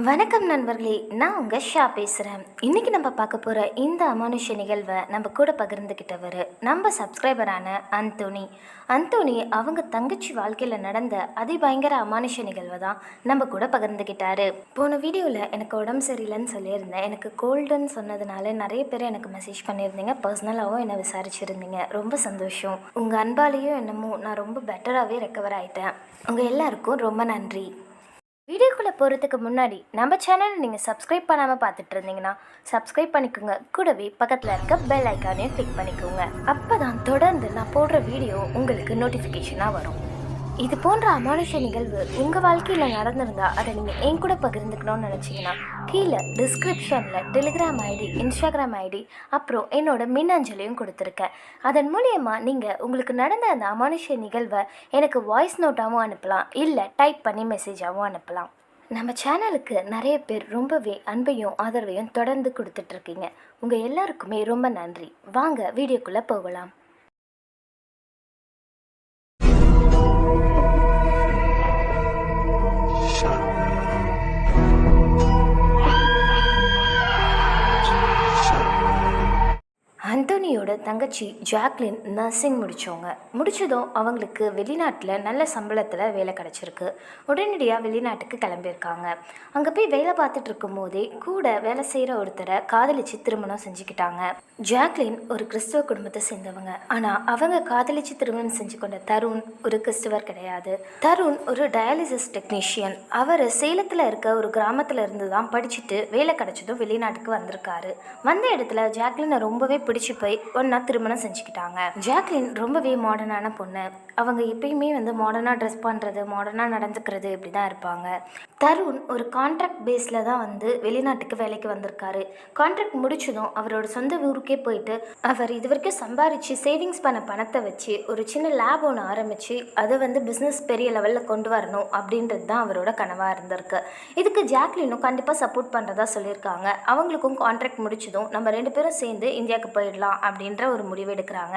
வணக்கம் நண்பர்களே, நான் உங்கள் ஷா பேசுகிறேன். இன்றைக்கி நம்ம பார்க்க போகிற இந்த அமானுஷ நிகழ்வை நம்ம கூட பகிர்ந்துக்கிட்டவர் நம்ம சப்ஸ்கிரைபரான அந்தோனி அவங்க தங்கச்சி வாழ்க்கையில் நடந்த அதிபயங்கர அமானுஷ நிகழ்வை தான் நம்ம கூட பகிர்ந்துக்கிட்டாரு. போன வீடியோவில் எனக்கு உடம்பு சரியில்லைன்னு சொல்லியிருந்தேன். எனக்கு கோல்டுன்னு சொன்னதுனால நிறைய பேர் எனக்கு மெசேஜ் பண்ணியிருந்தீங்க, பர்சனலாகவும் என்னை விசாரிச்சுருந்தீங்க. ரொம்ப சந்தோஷம். உங்கள் அன்பாலேயும் என்னமோ நான் ரொம்ப பெட்டராகவே ரெக்கவர் ஆகிட்டேன். உங்கள் எல்லாருக்கும் ரொம்ப நன்றி. வீடியோக்குள்ளே போகிறதுக்கு முன்னாடி நம்ம சேனலை நீங்கள் சப்ஸ்கிரைப் பண்ணாமல் பார்த்துட்டு இருந்தீங்கன்னா சப்ஸ்கிரைப் பண்ணிக்கோங்க. கூடவே பக்கத்தில் இருக்க பெல் ஐக்கானையும் கிளிக் பண்ணிக்கோங்க. அப்போ தான் தொடர்ந்து நான் போடுற வீடியோ உங்களுக்கு நோட்டிஃபிகேஷனாக வரும். இது போன்ற அமானுஷ நிகழ்வு உங்கள் வாழ்க்கையில் நடந்திருந்தால் அதை நீங்கள் என் கூட பகிர்ந்துக்கணும்னு நினச்சிங்கன்னா கீழே டிஸ்கிரிப்ஷனில் டெலிகிராம் ஐடி, இன்ஸ்டாகிராம் ஐடி, அப்புறம் என்னோட மின்னஞ்சலையும் கொடுத்துருக்கேன். அதன் மூலியமாக நீங்கள் உங்களுக்கு நடந்த அந்த அமானுஷ நிகழ்வை எனக்கு வாய்ஸ் நோட்டாகவும் அனுப்பலாம், இல்லை டைப் பண்ணி மெசேஜாகவும் அனுப்பலாம். நம்ம சேனலுக்கு நிறைய பேர் ரொம்பவே அன்பையும் ஆதரவையும் தொடர்ந்து கொடுத்துட்ருக்கீங்க. உங்கள் எல்லாருக்குமே ரொம்ப நன்றி. வாங்க வீடியோக்குள்ளே போகலாம். அந்தோனியோட தங்கச்சி ஜாக்லின் நர்சிங் முடித்ததும் அவங்களுக்கு வெளிநாட்டில் நல்ல சம்பளத்தில் வேலை கிடச்சிருக்கு. உடனடியாக வெளிநாட்டுக்கு கிளம்பியிருக்காங்க. அங்கே போய் வேலை பார்த்துட்டு இருக்கும் போதே கூட வேலை செய்கிற ஒருத்தரை காதலித்து திருமணம் செஞ்சுக்கிட்டாங்க. ஜாக்லின் ஒரு கிறிஸ்துவ குடும்பத்தை சேர்ந்தவங்க. ஆனால் அவங்க காதலித்து திருமணம் செஞ்சு கொண்ட தருண் ஒரு கிறிஸ்துவர் கிடையாது. தருண் ஒரு டயாலிசிஸ் டெக்னீஷியன். அவர் சேலத்தில் இருக்க ஒரு கிராமத்தில் இருந்து தான் படிச்சுட்டு வேலை கிடச்சதும் வெளிநாட்டுக்கு வந்திருக்காரு. வந்த இடத்துல ஜாக்லினை ரொம்பவே பிடிச்சி போய் ஒன்றா திருமணம் செஞ்சுக்கிட்டாங்க. ஜாக்லின் ரொம்பவே மாடர்னான பொண்ணு. அவங்க எப்பயுமே மாடர்னாக ட்ரெஸ் பண்ணுறது, மாடர்னாக நடந்துக்கிறது இப்படி தான் இருப்பாங்க. தருண் ஒரு கான்ட்ராக்ட் பேஸில் தான் வெளிநாட்டுக்கு வேலைக்கு வந்திருக்காரு. கான்ட்ராக்ட் முடிச்சதும் அவரோட சொந்த ஊருக்கே போயிட்டு அவர் இது வரைக்கும் சம்பாரித்து சேவிங்ஸ் பண்ண பணத்தை வச்சு ஒரு சின்ன லேப் ஒன்று ஆரம்பித்து அதை பிஸ்னஸ் பெரிய லெவலில் கொண்டு வரணும் அப்படின்றது தான் அவரோட கனவாக இருந்திருக்கு. இதுக்கு ஜாக்லினும் கண்டிப்பாக சப்போர்ட் பண்ணுறதா சொல்லியிருக்காங்க. அவங்களுக்கும் கான்ட்ராக்ட் முடிச்சதும் நம்ம 2 பேரும் சேர்ந்து இந்தியாவுக்கு போயிடலாம் அப்படின்ற ஒரு முடிவு எடுக்கிறாங்க.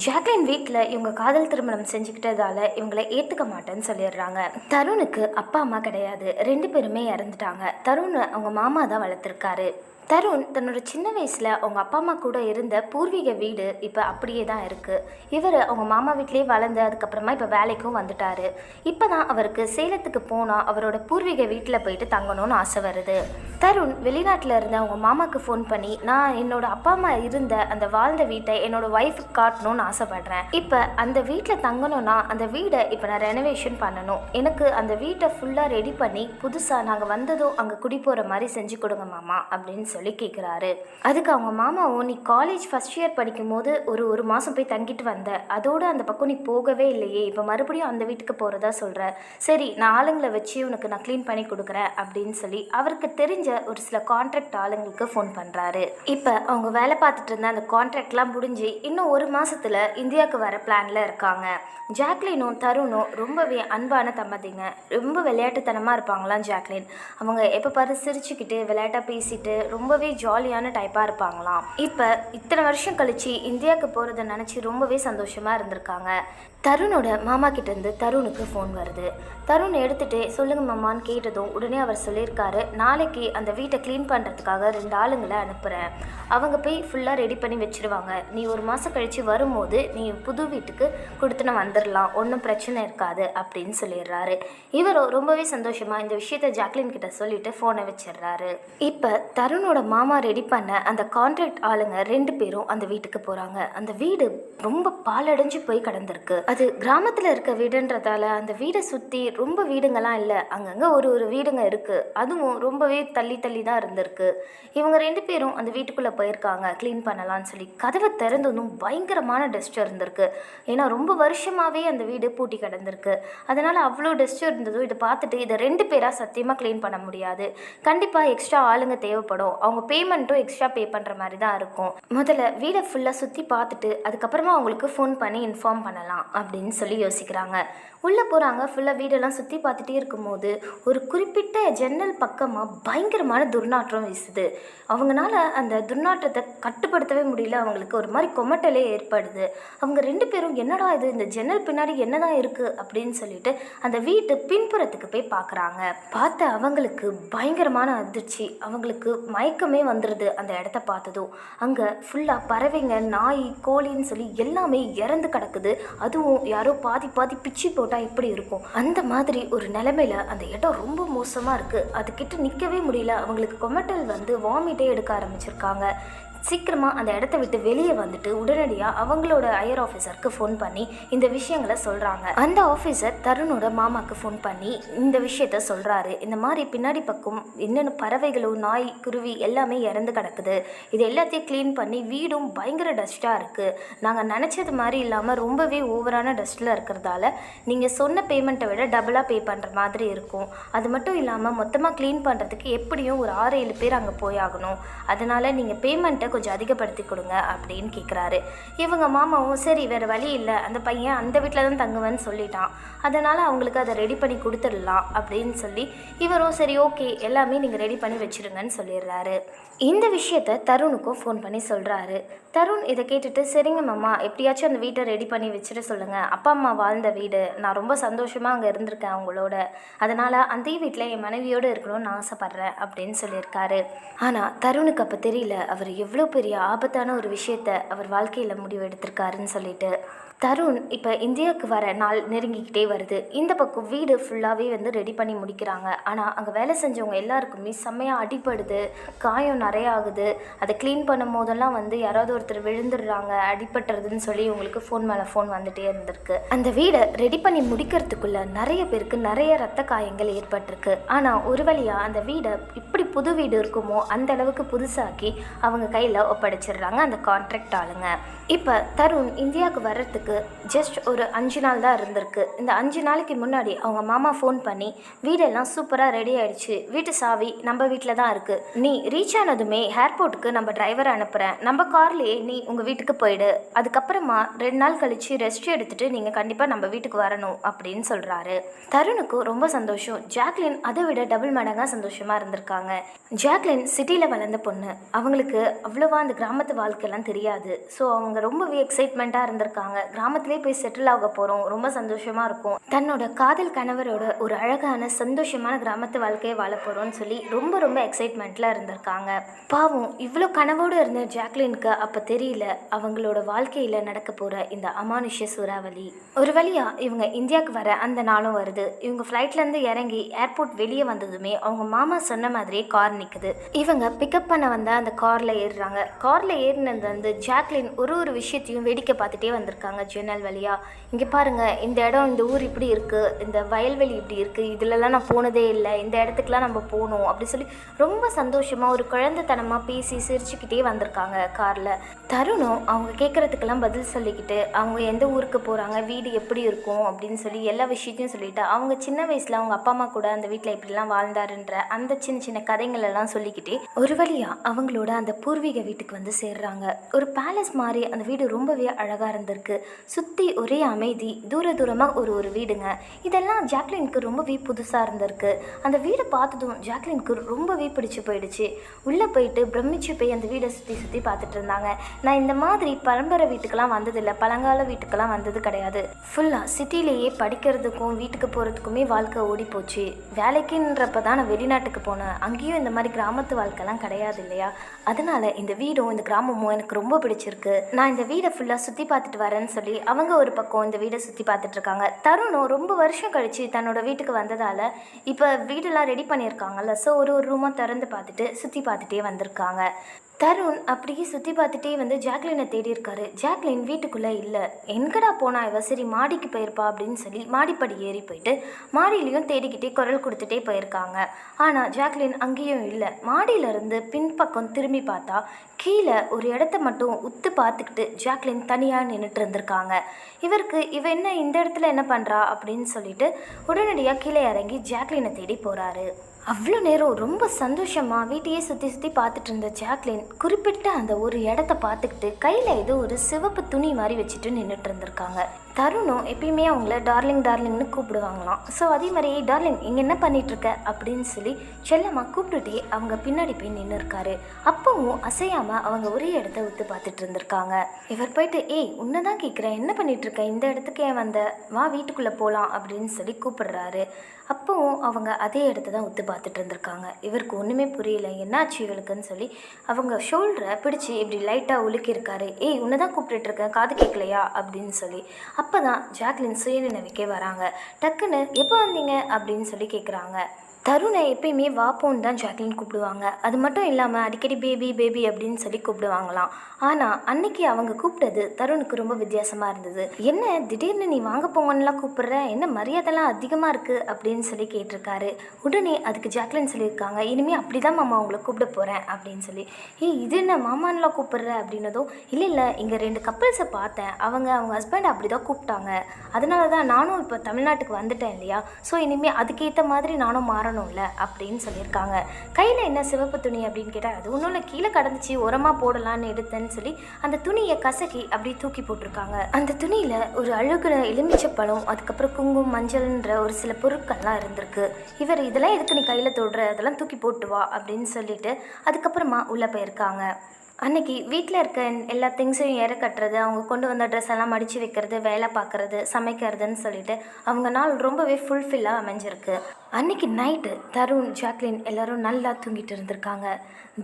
ஜாக்லின் வீட்டில் இவங்க காதல் திருமணம் செஞ்சுக்கிட்டதால இவங்களை ஏற்றுக்க மாட்டேன்னு சொல்லிடுறாங்க. தருணுக்கு அப்பா அம்மா கிடையாது. 2 பேருமே இறந்துட்டாங்க. தருண் அவங்க மாமா தான் வளர்த்துருக்காரு. தருண் தன்னோட சின்ன வயசில் அவங்க அப்பா அம்மா கூட இருந்த பூர்வீக வீடு இப்போ அப்படியே தான் இருக்குது. இவர் அவங்க மாமா வீட்லேயே வளர்ந்து அதுக்கப்புறமா இப்போ வேலைக்கும் வந்துட்டார். இப்போ தான் அவருக்கு சேலத்துக்கு போனால் அவரோட பூர்வீக வீட்டில் போயிட்டு தங்கணும்னு ஆசை வருது. தருண் வெளிநாட்டில் இருந்த அவங்க மாமாவுக்கு ஃபோன் பண்ணி நான் என்னோட அப்பா அம்மா இருந்த அந்த வாழ்ந்த வீட்டை என்னோட ஒய்ஃபுக்கு காட்டணும்னு ஆசைப்படுறேன். இப்போ அந்த வீட்டில் தங்கணும்னா அந்த வீடை இப்போ நான் ரெனோவேஷன் பண்ணணும். எனக்கு அந்த வீட்டை ஃபுல்லாக ரெடி பண்ணி புதுசாக நாங்கள் வந்ததும் அங்கே குடி போகிற மாதிரி செஞ்சு கொடுங்க மாமா அப்படின்னு சொல்லி கேட்குறாரு. அதுக்கு அவங்க மாமாவும் நீ காலேஜ் ஃபர்ஸ்ட் இயர் படிக்கும் போது ஒரு மாதம் போய் தங்கிட்டு வந்த, அதோட அந்த பக்கம் நீ போகவே இல்லையே, இப்போ மறுபடியும் அந்த வீட்டுக்கு போகிறதா சொல்கிற, சரி நான் ஆளுங்களை வச்சு உனக்கு நான் க்ளீன் பண்ணி கொடுக்குறேன் அப்படின்னு சொல்லி அவருக்கு தெரிஞ்ச ஒரு சில கான்ட்ராக்ட் ஆளுங்களுக்கு ஃபோன் பண்ணுறாரு. இப்போ அவங்க வேலை பார்த்துட்டு இருந்த அந்த கான்ட்ராக்ட்லாம் முடிஞ்சு இன்னும் 1 மாதத்தில் இந்தியாவுக்கு வர பிளானில் இருக்காங்க. ஜாக்லினும் தருணும் ரொம்பவே அன்பான தம்பதிங்க. ரொம்ப விளையாட்டுத்தனமாக இருப்பாங்களாம் ஜாக்லின். அவங்க எப்போ பாரு சிரிச்சுக்கிட்டு விளையாட்டாக பேசிட்டு ரொம்பவே ஜாலியான டைப்பாக இருப்பாங்களாம். இப்போ இத்தனை வருஷம் கழிச்சு இந்தியாவுக்கு போகிறத நினச்சி ரொம்பவே சந்தோஷமாக இருந்திருக்காங்க. தருணோட மாமா கிட்டேருந்து தருணுக்கு ஃபோன் வருது. தருண் எடுத்துகிட்டு சொல்லுங்கள் மாமான்னு கேட்டதும் உடனே அவர் சொல்லியிருக்காரு, நாளைக்கு அந்த வீட்டை க்ளீன் பண்ணுறதுக்காக 2 ஆளுங்களை அனுப்புகிறேன். அவங்க போய் ஃபுல்லாக ரெடி பண்ணி வச்சுருவாங்க. நீ 1 மாதம் கழித்து வரும்போது நீ புது வீட்டுக்கு கொடுத்துன வந்துடலாம், ஒன்றும் பிரச்சனை இருக்காது அப்படின்னு சொல்லிடுறாரு. இவரும் ரொம்பவே சந்தோஷமாக இந்த விஷயத்தை ஜாக்லின் கிட்ட சொல்லிட்டு ஃபோனை வச்சிடுறாரு. இப்போ தருணோட மாமா ரெடி பண்ண அந்த கான்ட்ராக்ட் ஆளுங்க 2 பேரும் அந்த வீட்டுக்கு போகிறாங்க. அந்த வீடு ரொம்ப பாலடைஞ்சு போய் கிடந்திருக்கு. அது கிராமத்தில் இருக்க வீடுன்றதால அந்த வீடை சுற்றி ரொம்ப வீடுங்கள்லாம் இல்லை, அங்கங்கே ஒரு வீடுங்க இருக்குது. அதுவும் ரொம்பவே தள்ளி தான் இருந்திருக்கு. இவங்க 2 பேரும் அந்த வீட்டுக்குள்ளே போயிருக்காங்க க்ளீன் பண்ணலான்னு சொல்லி. கதவை திறந்ததும் பயங்கரமான டஸ்ட் இருந்திருக்கு. ஏன்னா ரொம்ப வருஷமாகவே அந்த வீடு பூட்டி கிடந்திருக்கு. அதனால் அவ்வளோ டஸ்ட் இருந்ததும் இதை பார்த்துட்டு இதை 2 பேராக சத்தியமாக க்ளீன் பண்ண முடியாது, கண்டிப்பாக எக்ஸ்ட்ரா ஆளுங்க தேவைப்படும் அவங்க பேமெண்ட்டும் எக்ஸ்ட்ரா பே பண்ணுற மாதிரி தான் இருக்கும். முதல்ல வீடை ஃபுல்லாக சுற்றி பார்த்துட்டு அதுக்கப்புறமா அவங்களுக்கு ஃபோன் பண்ணி இன்ஃபார்ம் பண்ணலாம் அப்படின்னு சொல்லி யோசிக்கிறாங்க. உள்ளே போகிறாங்க. ஃபுல்லாக வீடெல்லாம் சுற்றி பார்த்துட்டே இருக்கும்போது ஒரு குறிப்பிட்ட ஜன்னல் பக்கமாக பயங்கரமான துர்நாற்றம் வீசுது. அவங்களால அந்த துர்நாற்றத்தை கட்டுப்படுத்தவே முடியல. அவங்களுக்கு ஒரு மாதிரி கொமட்டலே ஏற்படுது. அவங்க 2 பேரும் என்னடா இது, இந்த ஜன்னல் பின்னாடி என்னதான் இருக்குது அப்படின்னு சொல்லிட்டு அந்த வீட்டு பின்புறத்துக்கு போய் பார்க்குறாங்க. பார்த்த அவங்களுக்கு பயங்கரமான அதிர்ச்சி. அவங்களுக்கு மயக்கமே வந்துடுது அந்த இடத்த பார்த்ததும். அங்கே ஃபுல்லாக பறவைங்க, நாய், கோழின்னு சொல்லி எல்லாமே இறந்து கிடக்குது. அதுவும் யாரோ பாதி பாதி பிச்சு போட்டால் எப்படி இருக்கும் அந்த மாதிரி ஒரு நிலைமையில அந்த இடம் ரொம்ப மோசமாக இருக்குது. அதுக்கிட்ட நிற்கவே முடியல. அவங்களுக்கு கொமட்டல் வந்து வாமிட்டே எடுக்க ஆரம்பிச்சிருக்காங்க. சீக்கிரமாக அந்த இடத்த விட்டு வெளியே வந்துட்டு உடனடியாக அவங்களோட ஹையர் ஆஃபீஸருக்கு ஃபோன் பண்ணி இந்த விஷயங்களை சொல்கிறாங்க. அந்த ஆஃபீஸர் தருணோட மாமாவுக்கு ஃபோன் பண்ணி இந்த விஷயத்த சொல்கிறாரு. இந்த மாதிரி பின்னாடி பக்கம் என்னென்ன பறவைகளும் நாய் குருவி எல்லாமே இறந்து கிடக்குது. இது எல்லாத்தையும் க்ளீன் பண்ணி வீடும் பயங்கர டஸ்ட்டாக இருக்குது. நாங்கள் நினச்சது மாதிரி இல்லாமல் ரொம்பவே ஓவரான டஸ்ட்டில் இருக்கிறதால நீங்கள் சொன்ன பேமெண்ட்டை விட டபுளாக பே பண்ணுற மாதிரி இருக்கும். அது மட்டும் இல்லாமல் மொத்தமாக க்ளீன் பண்ணுறதுக்கு எப்படியும் ஒரு 6-7 பேர் அங்கே போயாகணும். அதனால் நீங்கள் பேமெண்ட்டை கொஞ்சம் அதிகப்படுத்தி கொடுங்க அப்படின்னு கேட்குறாரு. இவங்க மாமாவும் சரி வேறு வழி இல்லை, அந்த பையன் அந்த வீட்டில் தான் தங்குவேன்னு சொல்லிட்டான், அதனால் அவங்களுக்கு அதை ரெடி பண்ணி கொடுத்துடலாம் அப்படின்னு சொல்லி இவரும் சரி ஓகே எல்லாமே நீங்கள் ரெடி பண்ணி வச்சுருங்கன்னு சொல்லிடுறாரு. இந்த விஷயத்த தருணுக்கும் ஃபோன் பண்ணி சொல்கிறாரு. தருண் இதை கேட்டுட்டு சரிங்க மாமா, எப்படியாச்சும் அந்த வீட்டை ரெடி பண்ணி வச்சுட்டு சொல்லுங்கள். அப்பா அம்மா வாழ்ந்த வீடு, நான் ரொம்ப சந்தோஷமாக அங்கே இருந்திருக்கேன் அவங்களோட, அதனால் அந்த வீட்டில் என் மனைவியோடு இருக்கணும்னு ஆசைப்பட்றேன் அப்படின்னு சொல்லியிருக்காரு. ஆனால் தருணுக்கு அப்போ தெரியல அவர் எவ்வளோ பெரிய ஆபத்தான ஒரு விஷயத்த அவர் வாழ்க்கையில் முடிவு எடுத்திருக்காருன்னு சொல்லிட்டு. தருண் இப்போ இந்தியாவுக்கு வர நாள் நெருங்கிக்கிட்டே வருது. இந்த பக்கம் வீடு ஃபுல்லாகவே வந்து ரெடி பண்ணி முடிக்கிறாங்க. ஆனால் அங்கே வேலை செஞ்சவங்க எல்லாருக்குமே செம்மையாக அடிப்படுது, காயம் நிறைய ஆகுது. அதை க்ளீன் பண்ணும் போதெல்லாம் வந்து யாராவது ஒருத்தர் விழுந்துடுறாங்க, அடிபட்டுறதுன்னு சொல்லி இவங்களுக்கு ஃபோன் மேலே ஃபோன் வந்துகிட்டே இருந்திருக்கு. அந்த வீடை ரெடி பண்ணி முடிக்கிறதுக்குள்ளே நிறைய பேருக்கு நிறைய ரத்த காயங்கள் ஏற்பட்டிருக்கு. ஆனால் ஒரு வழியாக அந்த வீடை இப்படி புது வீடு இருக்குமோ அந்த அளவுக்கு புதுசாக்கி அவங்க கையில் ஒப்படைச்சிடுறாங்க அந்த கான்ட்ராக்ட் ஆளுங்க. இப்போ தருண் இந்தியாவுக்கு வர்றதுக்கு ஜஸ்ட் ஒரு 5 நாள் தான் இருந்திருக்கு. இந்த 5 நாளைக்கு முன்னாடி அவங்க மாமா ஃபோன் பண்ணி வீடெல்லாம் சூப்பராக ரெடி ஆகிடுச்சு, வீட்டு சாவி நம்ம வீட்டில் தான் இருக்குது, நீ ரீச் ஆனதுமே ஏர்போர்ட்டுக்கு நம்ம டிரைவரை அனுப்புகிறேன், நம்ம கார்லேயே நீ உங்கள் வீட்டுக்கு போயிடு, அதுக்கப்புறமா 2 நாள் கழித்து ரெஸ்ட் எடுத்துகிட்டு நீங்கள் கண்டிப்பாக நம்ம வீட்டுக்கு வரணும் அப்படின்னு சொல்கிறாரு. தருணுக்கும் ரொம்ப சந்தோஷம். ஜாக்லின் அதை விட டபுள் மடங்காக சந்தோஷமாக இருந்திருக்காங்க. ஜாக்லின் சிட்டியில் வளர்ந்த பொண்ணு, அவங்களுக்கு அவ்வளோவா அந்த கிராமத்து வாழ்க்கையெல்லாம் தெரியாது. ஸோ அவங்க ரொம்பவே எக்ஸைட்மெண்ட்டாக இருந்திருக்காங்க. கிராமத்திலே போய் செட்டில் ஆக போகிறோம், ரொம்ப சந்தோஷமாக இருக்கும், தன்னோட காதல் கணவரோட ஒரு அழகான சந்தோஷமான கிராமத்து வாழ்க்கையை வாழ போகிறோன்னு சொல்லி ரொம்ப ரொம்ப எக்ஸைட்மெண்ட்டில் இருந்திருக்காங்க. பாவம் இவ்வளோ கனவோடு இருந்த ஜாக்லினுக்கு அப்போ தெரியல அவங்களோட வாழ்க்கையில் நடக்க போகிற இந்த அமானுஷ்ய சூறாவளி. ஒரு வழியாக இவங்க இந்தியாவுக்கு வர அந்த நாளும் வருது. இவங்க ஃப்ளைட்லேருந்து இறங்கி ஏர்போர்ட் வெளியே வந்ததுமே அவங்க மாமா சொன்ன மாதிரியே கார் நிற்குது. இவங்க பிக்கப் பண்ண வந்த அந்த காரில் ஏறுறாங்க. காரில் ஏறினது வந்து ஜாக்லின் ஒரு விஷயத்தையும் வேடிக்கை பார்த்துட்டே வந்திருக்காங்க ஜன்னல் வழியாக. இங்கே பாருங்கள், இந்த இடம், இந்த ஊர் இப்படி இருக்குது, இந்த வயல்வெளி இப்படி இருக்குது, இதிலெல்லாம் நான் போனதே இல்லை, இந்த இடத்துக்குலாம் நம்ம போகணும் அப்படி சொல்லி ரொம்ப சந்தோஷமாக ஒரு குழந்தைத்தனமாக பேசி சிரிச்சுக்கிட்டே வந்திருக்காங்க காரில். தருணும் அவங்க கேட்குறதுக்கெல்லாம் பதில் சொல்லிக்கிட்டு அவங்க எந்த ஊருக்கு போகிறாங்க, வீடு எப்படி இருக்கும் அப்படின்னு சொல்லி எல்லா விஷயத்தையும் சொல்லிவிட்டு அவங்க சின்ன வயசில் அவங்க அப்பா அம்மா கூட அந்த வீட்டில் இப்படிலாம் வாழ்ந்தாருன்ற அந்த சின்ன சின்ன கதைங்களெல்லாம் சொல்லிக்கிட்டே ஒரு வழியாக அவங்களோட அந்த பூர்வீக வீட்டுக்கு வந்து சேர்றாங்க. ஒரு பேலஸ் மாதிரி அந்த வீடு ரொம்பவே அழகாக இருந்திருக்கு. சுற்றி ஒரே அமைதி, தூரமாக ஒரு வீடுங்க. இதெல்லாம் ஜாக்லினுக்கு ரொம்பவே புதுசாக இருந்திருக்கு. அந்த வீடை பார்த்ததும் ஜாக்லினுக்கு ரொம்பவே பிடிச்சி போயிடுச்சு. உள்ளே போயிட்டு பிரமிச்சு போய் அந்த வீடை சுற்றி பார்த்துட்டு இருந்தாங்க. நான் இந்த மாதிரி பரம்பரை வீட்டுக்கெல்லாம் வந்ததில்லை, பழங்கால வீட்டுக்கெல்லாம் வந்தது கிடையாது. ஃபுல்லாக சிட்டிலேயே படிக்கிறதுக்கும் வீட்டுக்கு போகிறதுக்குமே வாழ்க்கை ஓடி போச்சு. வேலைக்குன்றப்ப தான் நான் வெளிநாட்டுக்கு போனேன், அங்கேயும் இந்த மாதிரி கிராமத்து வாழ்க்கைலாம் கிடையாது இல்லையா. அதனால் இந்த வீடும் இந்த கிராமமும் எனக்கு ரொம்ப பிடிச்சிருக்கு. நான் இந்த வீடை ஃபுல்லாக சுற்றி பார்த்துட்டு வரேன்னு சொல்லி அவங்க ஒரு பக்கம் இந்த வீடை சுற்றி பார்த்துட்டு இருக்காங்க. தருணும் ரொம்ப வருஷம் கழித்து தன்னோட வீட்டுக்கு வந்ததால் இப்போ வீடெல்லாம் ரெடி பண்ணியிருக்காங்கல்ல, ஸோ ஒரு ரூமாக திறந்து பார்த்துட்டு சுற்றி பார்த்துட்டே வந்திருக்காங்க. தருண் அப்படியே சுற்றி பார்த்துட்டே வந்து ஜாக்லினை தேடி இருக்காரு. ஜாக்லின் வீட்டுக்குள்ளே இல்லை. எங்கடா போனா இவ, சரி மாடிக்கு போயிருப்பா அப்படின்னு சொல்லி மாடிப்படி ஏறி போயிட்டு மாடியிலையும் தேடிக்கிட்டே குரல் கொடுத்துட்டே போயிருக்காங்க. ஆனால் ஜாக்லின் அங்கேயும் இல்லை. மாடியிலேருந்து பின்பக்கம் திரும்பி பார்த்தா கீழே ஒரு இடத்த மட்டும் உத்து பார்த்துக்கிட்டு ஜாக்லின் தனியாக நின்றுட்டு இருந்திருக்காங்க. இவ என்ன இந்த இடத்துல என்ன பண்ணுறா அப்படின்னு சொல்லிட்டு உடனடியாக கீழே இறங்கி ஜாக்லினை தேடி போகிறாரு. அவ்வளோ நேரம் ரொம்ப சந்தோஷமாக வீட்டையே சுற்றி சுற்றி பார்த்துட்டு இருந்த ஜாக்லின் குறிப்பிட்ட அந்த ஒரு இடத்த பார்த்துக்கிட்டு கையில் ஏதோ ஒரு சிவப்பு துணி மாதிரி வச்சுட்டு நின்றுட்டு இருந்திருக்காங்க. தருணும் எப்பயுமே அவங்கள டார்லிங் டார்லிங்னு கூப்பிடுவாங்களாம். ஸோ அதே மாதிரி டார்லிங் இங்கே என்ன பண்ணிகிட்ருக்க அப்படின்னு சொல்லி செல்லமாக கூப்பிட்டுட்டே அவங்க பின்னாடி போய் நின்று இருக்காரு. அப்பவும் அசையாமல் அவங்க ஒரே இடத்த விட்டு பார்த்துட்டு இருந்திருக்காங்க. இவர் போயிட்டு உன்னை தான் கேட்குறேன், என்ன பண்ணிகிட்ருக்க, இந்த இடத்துக்கு ஏன் வந்த, வா வீட்டுக்குள்ளே போகலாம் அப்படின்னு சொல்லி கூப்பிடுறாரு. அப்போவும் அவங்க அதே இடத்த தான் ஒத்து பார்த்துட்டு இருந்திருக்காங்க. இவருக்கு ஒன்றுமே புரியல, என்னாச்சு இவளுக்குன்னு சொல்லி அவங்க ஷோல்டரை பிடிச்சி இப்படி லைட்டாக உலுக்கியிருக்காரு. உன்னை தான் கூப்பிட்டுருக்கேன், காது கேட்கலையா அப்படின்னு சொல்லி. அப்போ தான் ஜாக்லின் சுயநினைவுக்கே வராங்க. டக்குன்னு எப்போ வந்தீங்க அப்படின்னு சொல்லி கேட்குறாங்க. தருணை எப்பயுமே வாப்போன்னு தான் ஜாக்லின் கூப்பிடுவாங்க. அது மட்டும் இல்லாமல் அடிக்கடி பேபி பேபி அப்படின்னு சொல்லி கூப்பிடுவாங்களாம். ஆனால் அன்னைக்கு அவங்க கூப்பிட்டது தருணுக்கு ரொம்ப வித்தியாசமாக இருந்தது. என்ன திடீர்னு நீ வாங்க போங்கன்னுலாம் கூப்பிடுற, என்ன மரியாதைலாம் அதிகமாக இருக்குது அப்படின்னு சொல்லி கேட்டிருக்காரு. உடனே அதுக்கு ஜாக்லின் சொல்லியிருக்காங்க, இனிமேல் அப்படி தான் மாமா உங்களை கூப்பிட போகிறேன் அப்படின்னு சொல்லி. இது என்ன மாமான்லாம் கூப்பிடுற அப்படின்னதும், இல்லை இங்கே 2 கப்பிள்ஸை பார்த்தேன், அவங்க ஹஸ்பண்ட் அப்படி தான் கூப்பிட்டாங்க, அதனால தான் நானும் இப்போ தமிழ்நாட்டுக்கு வந்துட்டேன் இல்லையா, ஸோ இனிமேல் அதுக்கேற்ற மாதிரி நானும் மாறணும்ல அப்படின்னு சொல்லியிருக்காங்க. கையில் என்ன சிவப்பு துணி அப்படின்னு கேட்டால், அது ஒன்றும் இல்லை, கீழே கடந்துச்சு உரமாக போடலான்னு எடுத்தேன்னு சொல்லி அந்த துணியை கசக்கி அப்படி தூக்கி போட்டிருக்காங்க. அந்த துணியில் ஒரு அழுகுன எலுமிச்சப்பழம், அதுக்கப்புறம் குங்குமம், மஞ்சள்ன்ற ஒரு சில பொருட்கள்லாம் இருந்திருக்கு. இவர் இதெல்லாம் எதுக்கு நீ கையில் தொடுற, அதெல்லாம் தூக்கி போட்டு வா அப்படின்னு சொல்லிட்டு அதுக்கப்புறமா உள்ளே போயிருக்காங்க. அன்றைக்கி வீட்டில் இருக்க எல்லா திங்ஸையும் ஏற கட்டுறது, அவங்க கொண்டு வந்த ட்ரெஸ் எல்லாம் மடித்து வைக்கிறது, வேலை பார்க்குறது, சமைக்கிறதுன்னு சொல்லிட்டு அவங்க நாள் ரொம்பவே ஃபுல்ஃபில்லாக அமைஞ்சிருக்கு. அன்றைக்கி நைட்டு தருண், ஜாக்லின் எல்லோரும் நல்லா தூங்கிட்டு இருந்திருக்காங்க.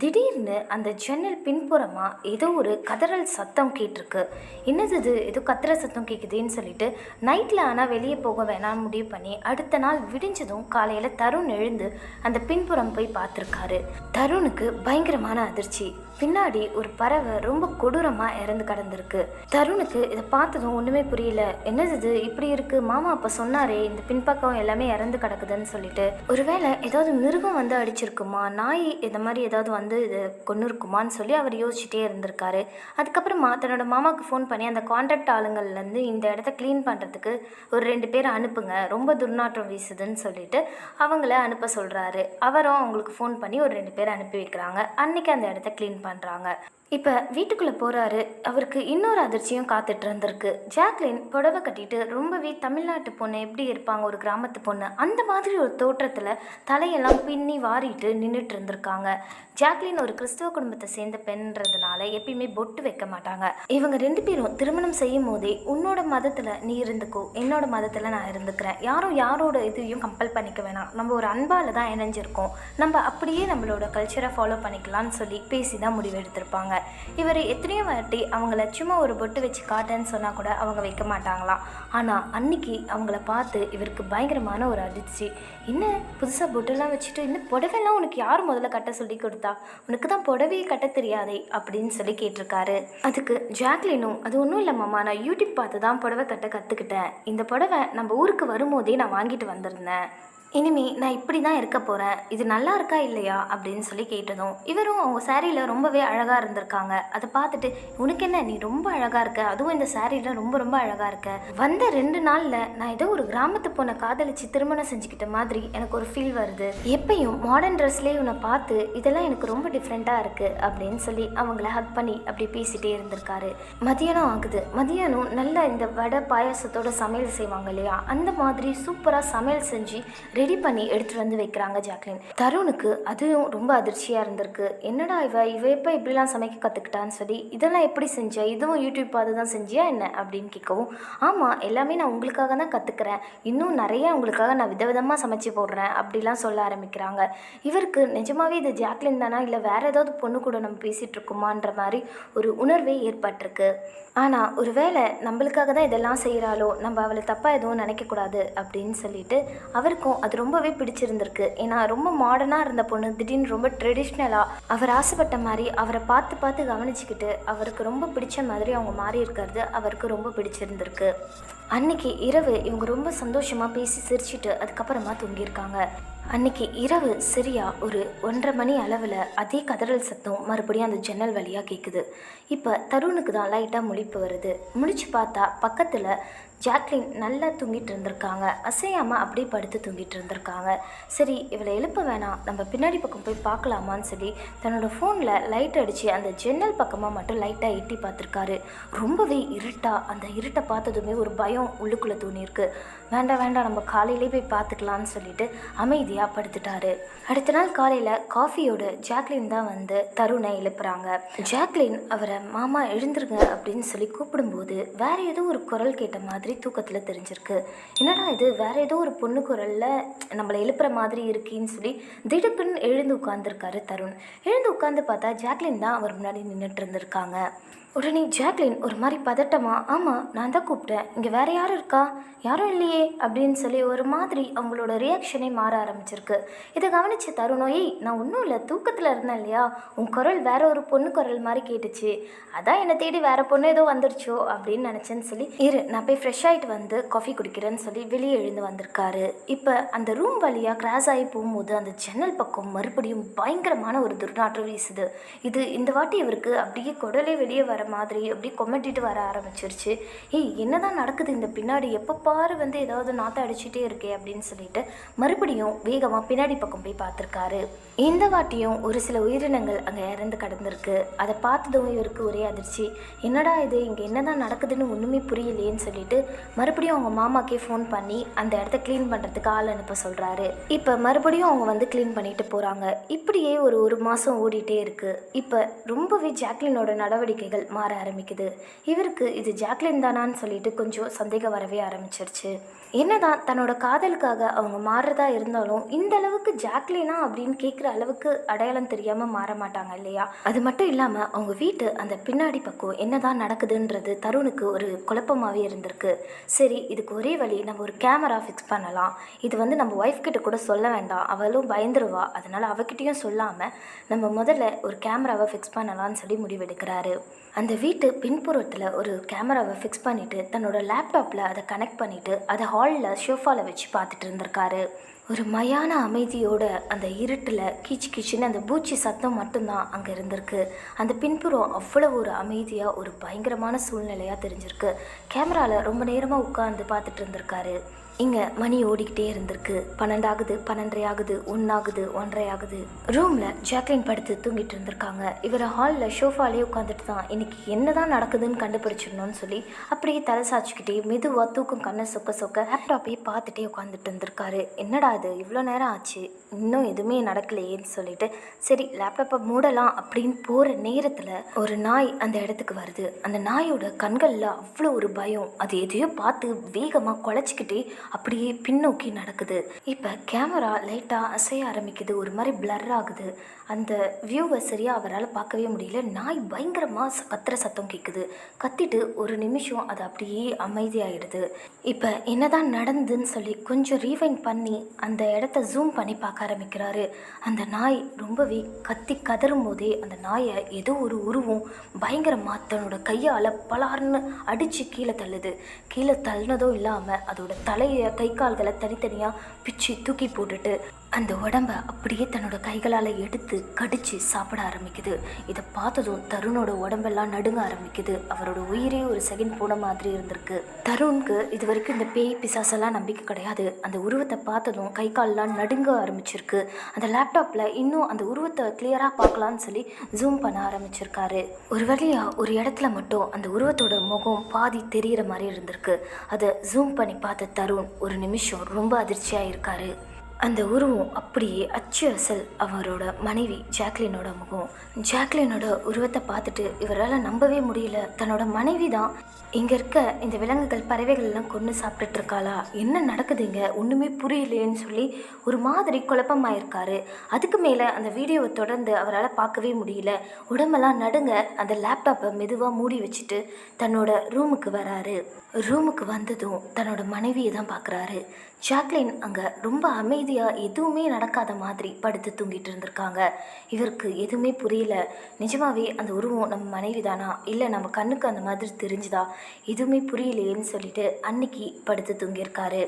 திடீர்னு அந்த ஜன்னல் பின்புறமாக ஏதோ ஒரு கதறல் சத்தம் கேட்டிருக்கு. என்னது இது, ஏதோ கத்துற சத்தம் கேட்குதுன்னு சொல்லிட்டு நைட்டில் ஆனால் வெளியே போக வேணாம்னு முடிவு பண்ணி அடுத்த நாள் விடிஞ்சதும் காலையில் தருண் எழுந்து அந்த பின்புறம் போய் பார்த்துருக்காரு. தருணுக்கு பயங்கரமான அதிர்ச்சி. பின்னாடி ஒரு பறவை ரொம்ப கொடூரமாக இறந்து கிடந்திருக்கு. தருணுக்கு இதை பார்த்ததும் ஒன்றுமே புரியல. என்னது இது இப்படி இருக்குது, மாமா அப்போ சொன்னாரே இந்த பின்பக்கம் எல்லாமே இறந்து கிடக்குதுன்னு சொல்லிட்டு, ஒருவேளை ஏதாவது மிருகம் வந்து அடிச்சிருக்குமா, நாய் இந்த மாதிரி ஏதாவது வந்து இது கொண்டு இருக்குமான்னு சொல்லி அவர் யோசிச்சுட்டே இருந்திருக்காரு. அதுக்கப்புறமா தன்னோட மாமாவுக்கு ஃபோன் பண்ணி அந்த கான்ட்ராக்ட் ஆளுங்கள்லேருந்து இந்த இடத்த க்ளீன் பண்ணுறதுக்கு ஒரு 2 பேர் அனுப்புங்க, ரொம்ப துர்நாற்றம் வீசுதுன்னு சொல்லிட்டு அவங்கள அனுப்ப சொல்கிறாரு. அவரும் அவங்களுக்கு ஃபோன் பண்ணி ஒரு 2 பேர் அனுப்பி வைக்கிறாங்க. அன்றைக்கி அந்த இடத்த க்ளீன் பண்ணுறாங்க. இப்போ வீட்டுக்குள்ளே போகிறாரு. அவருக்கு இன்னொரு அதிர்ச்சியும் காத்துட்டு இருந்திருக்கு. ஜாக்லின் புடவை கட்டிட்டு ரொம்பவே தமிழ்நாட்டு பொண்ணு எப்படி இருப்பாங்க, ஒரு கிராமத்து பொண்ணு, அந்த மாதிரி ஒரு தோற்றத்தில் தலையெல்லாம் பின்னி வாரிட்டு நின்றுட்டு இருந்திருக்காங்க. ஜாக்லின் ஒரு கிறிஸ்துவ குடும்பத்தை சேர்ந்த பெண்ன்றதுனால எப்பயுமே பொட்டு வைக்க மாட்டாங்க. இவங்க 2 பேரும் திருமணம் செய்யும் போதே உன்னோட மதத்தில் நீ இருந்துக்கோ, என்னோட மதத்தில் நான் இருந்துக்கிறேன், யாரும் யாரோட இதையும் கம்பல் பண்ணிக்க வேணாம், நம்ம ஒரு அன்பால் தான் இணைஞ்சிருக்கோம், நம்ம அப்படியே நம்மளோட கல்ச்சரை ஃபாலோ பண்ணிக்கலாம்னு சொல்லி பேசி தான் முடிவெடுத்திருப்பாங்க. இவர் எத்தனையோ வாட்டி அவங்கள சும்மா ஒரு பொட்டு வச்சு காட்டேன்னு சொன்னால் கூட அவங்க வைக்க மாட்டாங்களாம். ஆனால் அன்னைக்கு அவங்கள பார்த்து இவருக்கு பயங்கரமான ஒரு அதிர்ச்சி. என்ன புதுசாக பொட்டெல்லாம் வச்சுட்டு, இந்த புடவைலாம் உனக்கு யார் முதல்ல கட்ட சொல்லி கொடுத்தா, உனக்கு தான் புடவையை கட்ட தெரியாதே அப்படின்னு சொல்லி கேட்டிருக்காரு. அதுக்கு ஜாக்லினும், அது ஒன்றும் இல்லை மாமா, நான் யூடியூப் பார்த்து தான் புடவை கட்ட கற்றுக்கிட்டேன், இந்த புடவை நம்ம ஊருக்கு வரும்போதே நான் வாங்கிட்டு வந்திருந்தேன், இனிமே நான் இப்படி தான் இருக்க போகிறேன், இது நல்லா இருக்கா இல்லையா அப்படின்னு சொல்லி கேட்டதும் இவரும் அவங்க சாரியில் ரொம்பவே அழகாக இருந்திருக்காங்க. அதை பார்த்துட்டு, உனக்கு என்ன, நீ ரொம்ப அழகாக இருக்க, அதுவும் இந்த சாரியில் ரொம்ப ரொம்ப அழகாக இருக்க, வந்த 2 நாளில் நான் ஏதோ ஒரு கிராமத்து பொண்ணை காதலிச்சு திருமணம் செஞ்சுக்கிட்ட மாதிரி எனக்கு ஒரு ஃபீல் வருது, எப்பயும் மாடர்ன் ட்ரெஸ்லேயே உன்னை பார்த்து இதெல்லாம் எனக்கு ரொம்ப டிஃப்ரெண்ட்டாக இருக்குது அப்படின்னு சொல்லி அவங்கள ஹக் பண்ணி அப்படி பேசிகிட்டே இருந்திருக்காரு. மதியானம் ஆகுது. மதியானம் நல்ல இந்த வடை பாயாசத்தோட சமையல் செய்வாங்க இல்லையா, அந்த மாதிரி சூப்பராக சமையல் செஞ்சு ரெடி பண்ணி எடுத்துகிட்டு வந்து வைக்கிறாங்க ஜாக்லின். தருணுக்கு அதுவும் ரொம்ப அதிர்ச்சியாக இருந்திருக்கு. என்னடா இவ எப்போ இப்படிலாம் சமைக்க கற்றுக்கிட்டான்னு சொல்லி, இதெல்லாம் எப்படி செஞ்ச, இதுவும் யூடியூப் பார்த்து தான் செஞ்சியா என்ன அப்படின்னு கேட்கவும், ஆமாம் எல்லாமே நான் உங்களுக்காக தான் கற்றுக்கிறேன், இன்னும் நிறைய உங்களுக்காக நான் விதவிதமாக சமைச்சு போடுறேன் அப்படிலாம் சொல்ல ஆரம்பிக்கிறாங்க. இவருக்கு நிஜமாவே இது ஜாக்லின் தானா இல்லை வேறு ஏதாவது பொண்ணு கூட நம்ம பேசிகிட்டு இருக்கோமான்ற மாதிரி ஒரு உணர்வே ஏற்பட்டிருக்கு. ஆனால் ஒரு வேளை நம்மளுக்காக தான் இதெல்லாம் செய்கிறாளோ, நம்ம அவளை தப்பாக எதுவும் நினைக்கக்கூடாது அப்படின்னு சொல்லிட்டு அவருக்கும் அது ரொம்பவே பிடிச்சிருந்திருக்கு. ஏன்னா ரொம்ப மாடர்னாக இருந்த பொண்ணு திடீர்னு ரொம்ப ட்ரெடிஷ்னலாக அவர் ஆசைப்பட்ட மாதிரி அவரை பார்த்து பார்த்து கவனிச்சுக்கிட்டு அவருக்கு ரொம்ப பிடிச்ச மாதிரி அவங்க மாறி இருக்கிறது அவருக்கு ரொம்ப பிடிச்சிருந்திருக்கு. அன்னைக்கு இரவு இவங்க ரொம்ப சந்தோஷமாக பேசி சிரிச்சுட்டு அதுக்கப்புறமா தூங்கியிருக்காங்க. அன்னைக்கு இரவு சரியா ஒரு 1:30 மணி அளவில் அதே கதறல் சத்தம் மறுபடியும் அந்த ஜன்னல் வழியாக கேட்குது. இப்போ தருணுக்கு தான் லைட்டாக முழிப்பு வருது. முழிச்சு பார்த்தா பக்கத்தில் ஜாக்லின் நல்லா தூங்கிட்டு இருந்திருக்காங்க. அசையாமல் அப்படியே படுத்து தூங்கிட்டு இருந்திருக்காங்க. சரி, இவளை எழுப்ப வேணாம், நம்ம பின்னாடி பக்கம் போய் பார்க்கலாமான்னு சொல்லி தன்னோட ஃபோனில் லைட் அடித்து அந்த ஜன்னல் பக்கமாக மட்டும் லைட்டாக எட்டி பார்த்துருக்காரு. ரொம்பவே அந்த இருட்டை பார்த்ததுமே ஒரு பயம் உள்ளுக்குள்ளே தோணியிருக்கு. வேண்டாம் வேண்டாம், நம்ம காலையிலே போய் பார்த்துக்கலான்னு சொல்லிட்டு அமைதியாக படுத்துட்டாரு. அடுத்த நாள் காலையில் காஃபியோட ஜாக்லின் தான் வந்து தருணை எழுப்புறாங்க. ஜாக்லின் அவரை மாமா எழுந்துருங்க அப்படின்னு சொல்லி கூப்பிடும்போது வேற ஏதோ ஒரு குரல் கேட்ட மாதிரி தூக்கத்தில் தெரிஞ்சிருக்கு. என்னடா இது, வேற ஏதோ ஒரு பொண்ணு குரலில் நம்மளை எழுப்புற மாதிரி இருக்குன்னு சொல்லி திடுக்குன்னு எழுந்து உட்காந்துருக்காரு தருண். எழுந்து உட்காந்து பார்த்தா ஜாக்லின் தான் அவர் முன்னாடி நின்றுட்டு இருந்திருக்காங்க. உடனே ஜாக்லின் ஒரு மாதிரி பதட்டமா, ஆமாம் நான் தான் கூப்பிட்டேன், இங்கே வேற யாரும் இருக்கா, யாரும் இல்லையே அப்படின்னு சொல்லி ஒரு மாதிரி அவங்களோட ரியாக்ஷனே மாற ஆரம்பிச்சிருக்கு. இதை கவனிச்ச தருணோய், நான் ஒன்றும் இல்லை, தூக்கத்தில் இருந்தேன் இல்லையா, உன் குரல் வேற ஒரு பொண்ணு குரல் மாதிரி கேட்டுச்சு, அதான் என்னை தேடி வேற பொண்ணு ஏதோ வந்துருச்சோ அப்படின்னு நினச்சேன்னு சொல்லி நான் போய் ஃப்ரெஷ் ஆகிட்டு வந்து காஃபி குடிக்கிறேன்னு சொல்லி வெளியே எழுந்து வந்திருக்காரு. இப்போ அந்த ரூம் வழியாக கிராஸ் ஆகி போகும்போது அந்த ஜன்னல் பக்கம் மறுபடியும் பயங்கரமான ஒரு துர்நாற்றம் வீசுது. இந்த வாட்டி இவருக்கு அப்படியே குடலே வெளியே வர மாதிரி அப்படியே கொமட்டிட்டு வர ஆரம்பிச்சிருச்சு. என்னதான் நடக்குது இந்த பின்னாடி, எப்போ பாரு வந்து ஏதாவது நாற்றம் அடிச்சுட்டே இருக்கே அப்படின்னு சொல்லிட்டு மறுபடியும் வேகமாக பின்னாடி பக்கம் போய் பார்த்துருக்காரு. இந்த வாட்டியும் ஒரு சில உயிரினங்கள் அங்கே இறந்து கிடந்திருக்கு. அதை பார்த்ததும் இவருக்கு ஒரே அதிர்ச்சி. என்னடா இது, இங்கே என்னதான் நடக்குதுன்னு ஒன்றுமே புரியலையேன்னு சொல்லிட்டு மறுபடியும் அவங்க மாமாக்கே ஃபோன் பண்ணி அந்த இடத்த க்ளீன் பண்ணுறதுக்கு ஆள் அனுப்ப சொல்கிறாரு. இப்போ மறுபடியும் அவங்க வந்து க்ளீன் பண்ணிட்டு போகிறாங்க. இப்படியே ஒரு மாதம் ஓடிட்டே இருக்குது. இப்போ ரொம்பவே ஜாக்லினோட நடவடிக்கைகள் மாற ஆரம்பிக்குது. இவருக்கு இது ஜாக்லின் தானான்னு சொல்லிட்டு கொஞ்சம் சந்தேகம் வரவே ஆரம்பிச்சிருச்சு. என்னதான் தன்னோட காதலுக்காக அவங்க மாறுறதா இருந்தாலும் இந்த அளவுக்கு ஜாக்லினா அப்படின்னு கேட்குற அளவுக்கு அடையாளம் தெரியாமல் மாற மாட்டாங்க இல்லையா. அது மட்டும் இல்லாமல் அவங்க வீட்டு அந்த பின்னாடி பக்கம் என்னதான் நடக்குதுன்றது தருணுக்கு ஒரு குழப்பமாகவே இருந்திருக்கு. சரி, இதுக்கு ஒரே வழி, நம்ம ஒரு கேமரா ஃபிக்ஸ் பண்ணலாம். இது வந்து நம்ம ஒய்ஃப் கிட்ட கூட சொல்ல வேண்டாம், அவளும் பயந்துருவா, அதனால் அவகிட்டையும் சொல்லாமல் நம்ம முதல்ல ஒரு கேமராவை ஃபிக்ஸ் பண்ணலான்னு சொல்லி முடிவெடுக்கிறாரு. அந்த வீட்டு பின்புறத்தில் ஒரு கேமராவை ஃபிக்ஸ் பண்ணிவிட்டு தன்னோட லேப்டாப்பில் அதை கனெக்ட் பண்ணிவிட்டு அதை ஹாலில் ஷோஃபாவில் வச்சு பார்த்துட்டு இருந்திருக்காரு. ஒரு மயான அமைதியோட அந்த இருட்டில் கீச்சுன்னு அந்த பூச்சி சத்தம் மட்டும்தான் அங்கே இருந்திருக்கு. அந்த பின்புறம் அவ்வளோ ஒரு அமைதியாக ஒரு பயங்கரமான சூழ்நிலையாக தெரிஞ்சிருக்கு. கேமராவில் ரொம்ப நேரமாக உட்காந்து பார்த்துட்டு இருந்திருக்காரு. இங்கே மணி ஓடிக்கிட்டே இருந்திருக்கு. 12 ஆகுது, 12:30 ஆகுது, 1 ஆகுது, 1:30 ஆகுது. ரூமில் ஜாக்லின் படுத்து தூங்கிட்டு இருந்திருக்காங்க. இவர் ஹாலில் ஷோஃபாலே உட்காந்துட்டு தான் இன்னைக்கு என்ன தான் நடக்குதுன்னு கண்டுபிடிச்சிடணும்னு சொல்லி அப்படியே தலை சாய்ச்சிக்கிட்டே மெதுவாக தூக்கம் கண்ணை சொக்க லேப்டாப்பே பார்த்துட்டே உட்காந்துட்டு இருந்திருக்காரு. என்னடா அது, இவ்வளோ நேரம் ஆச்சு, இன்னும் எதுவுமே நடக்கலையேன்னு சொல்லிட்டு சரி லேப்டாப்பை மூடலாம் அப்படின்னு போகிற நேரத்தில் ஒரு நாய் அந்த இடத்துக்கு வருது. அந்த நாயோட கண்களில் அவ்வளோ ஒரு பயம். அது எதையோ பார்த்து வேகமாக குலைச்சிக்கிட்டே அப்படியே பின்னோக்கி நடக்குது. இப்போ கேமரா லைட்டாக அசைய ஆரம்பிக்குது, ஒரு மாதிரி பிளர் ஆகுது. அந்த வியூவை சரியாக அவரால் பார்க்கவே முடியல. நாய் பயங்கரமாக கத்துற சத்தம் கேட்குது. கத்திட்டு ஒரு நிமிஷம் அது அப்படியே அமைதியாகிடுது. இப்போ என்னதான் நடந்துன்னு சொல்லி கொஞ்சம் ரீவைண்ட் பண்ணி அந்த இடத்த ஜூம் பண்ணி பார்க்க ஆரம்பிக்கிறாரு. அந்த நாய் ரொம்பவே கத்தி கதறும் போதே அந்த நாயை ஏதோ ஒரு உருவம் பயங்கரமாக தன்னோட கையால் பலார்னு அடித்து கீழே தள்ளுது. கீழே தள்ளினதும் இல்லாமல் அதோட தலையை கை கால்களை தனித்தனியாக பிச்சு தூக்கி போட்டுட்டு அந்த உடம்பை அப்படியே தன்னோட கைகளால் எடுத்து கடிச்சு சாப்பிட ஆரம்பிக்குது. இதை பார்த்ததும் தருணோட உடம்பெல்லாம் நடுங்க ஆரம்பிக்குது. அவரோட உயிரே ஒரு செகண்ட் போன மாதிரி இருந்திருக்கு. தருணுக்கு இது வரைக்கும் இந்த பேய் பிசாசெல்லாம் நம்பிக்கை கிடையாது. அந்த உருவத்தை பார்த்ததும் கை கால்லாம் நடுங்க ஆரம்பிச்சிருக்கு. அந்த லேப்டாப்பில் இன்னும் அந்த உருவத்தை கிளியராக பார்க்கலான்னு சொல்லி ஜூம் பண்ண ஆரம்பிச்சிருக்காரு. ஒரு வழியாக ஒரு இடத்துல மட்டும் அந்த உருவத்தோட முகம் பாதி தெரிகிற மாதிரி இருந்திருக்கு. அதை ஜூம் பண்ணி பார்த்த தருண் ஒரு நிமிஷம் ரொம்ப அதிர்ச்சியாக இருக்காரு. அந்த உருவம் அப்படியே அச்சு அசல் அவரோட மனைவி ஜாக்லினோட முகம். ஜாக்லினோட உருவத்தை பார்த்துட்டு இவரால் நம்பவே முடியல. தன்னோட மனைவி தான் இங்கே இருக்க இந்த விலங்குகள் பறவைகள்லாம் கொன்று சாப்பிட்டுட்டு இருக்காளா, என்ன நடக்குதுங்க ஒன்றுமே புரியலேன்னு சொல்லி ஒரு மாதிரி குழப்பமாயிருக்காரு. அதுக்கு மேலே அந்த வீடியோவை தொடர்ந்து அவரால் பார்க்கவே முடியல. உடம்பெல்லாம் நடுங்க அந்த லேப்டாப்பை மெதுவாக மூடி வச்சுட்டு தன்னோட ரூமுக்கு வராரு. ரூமுக்கு வந்ததும் தன்னோட மனைவியை தான் பார்க்குறாரு. ஜாக்லின் அங்கே ரொம்ப அமைதியாக எதுவுமே நடக்காத மாதிரி படுத்து தூங்கிட்டு இருந்திருக்காங்க. இவருக்கு எதுவுமே புரியல. நிஜமாவே அந்த உருவம் நம்ம மனைவி தானா, இல்லை நம்ம கண்ணுக்கு அந்த மாதிரி தெரிஞ்சுதா, எதுவுமே புரியலையேன்னு சொல்லிட்டு அன்னைக்கு படுத்து தூங்கியிருக்காரு.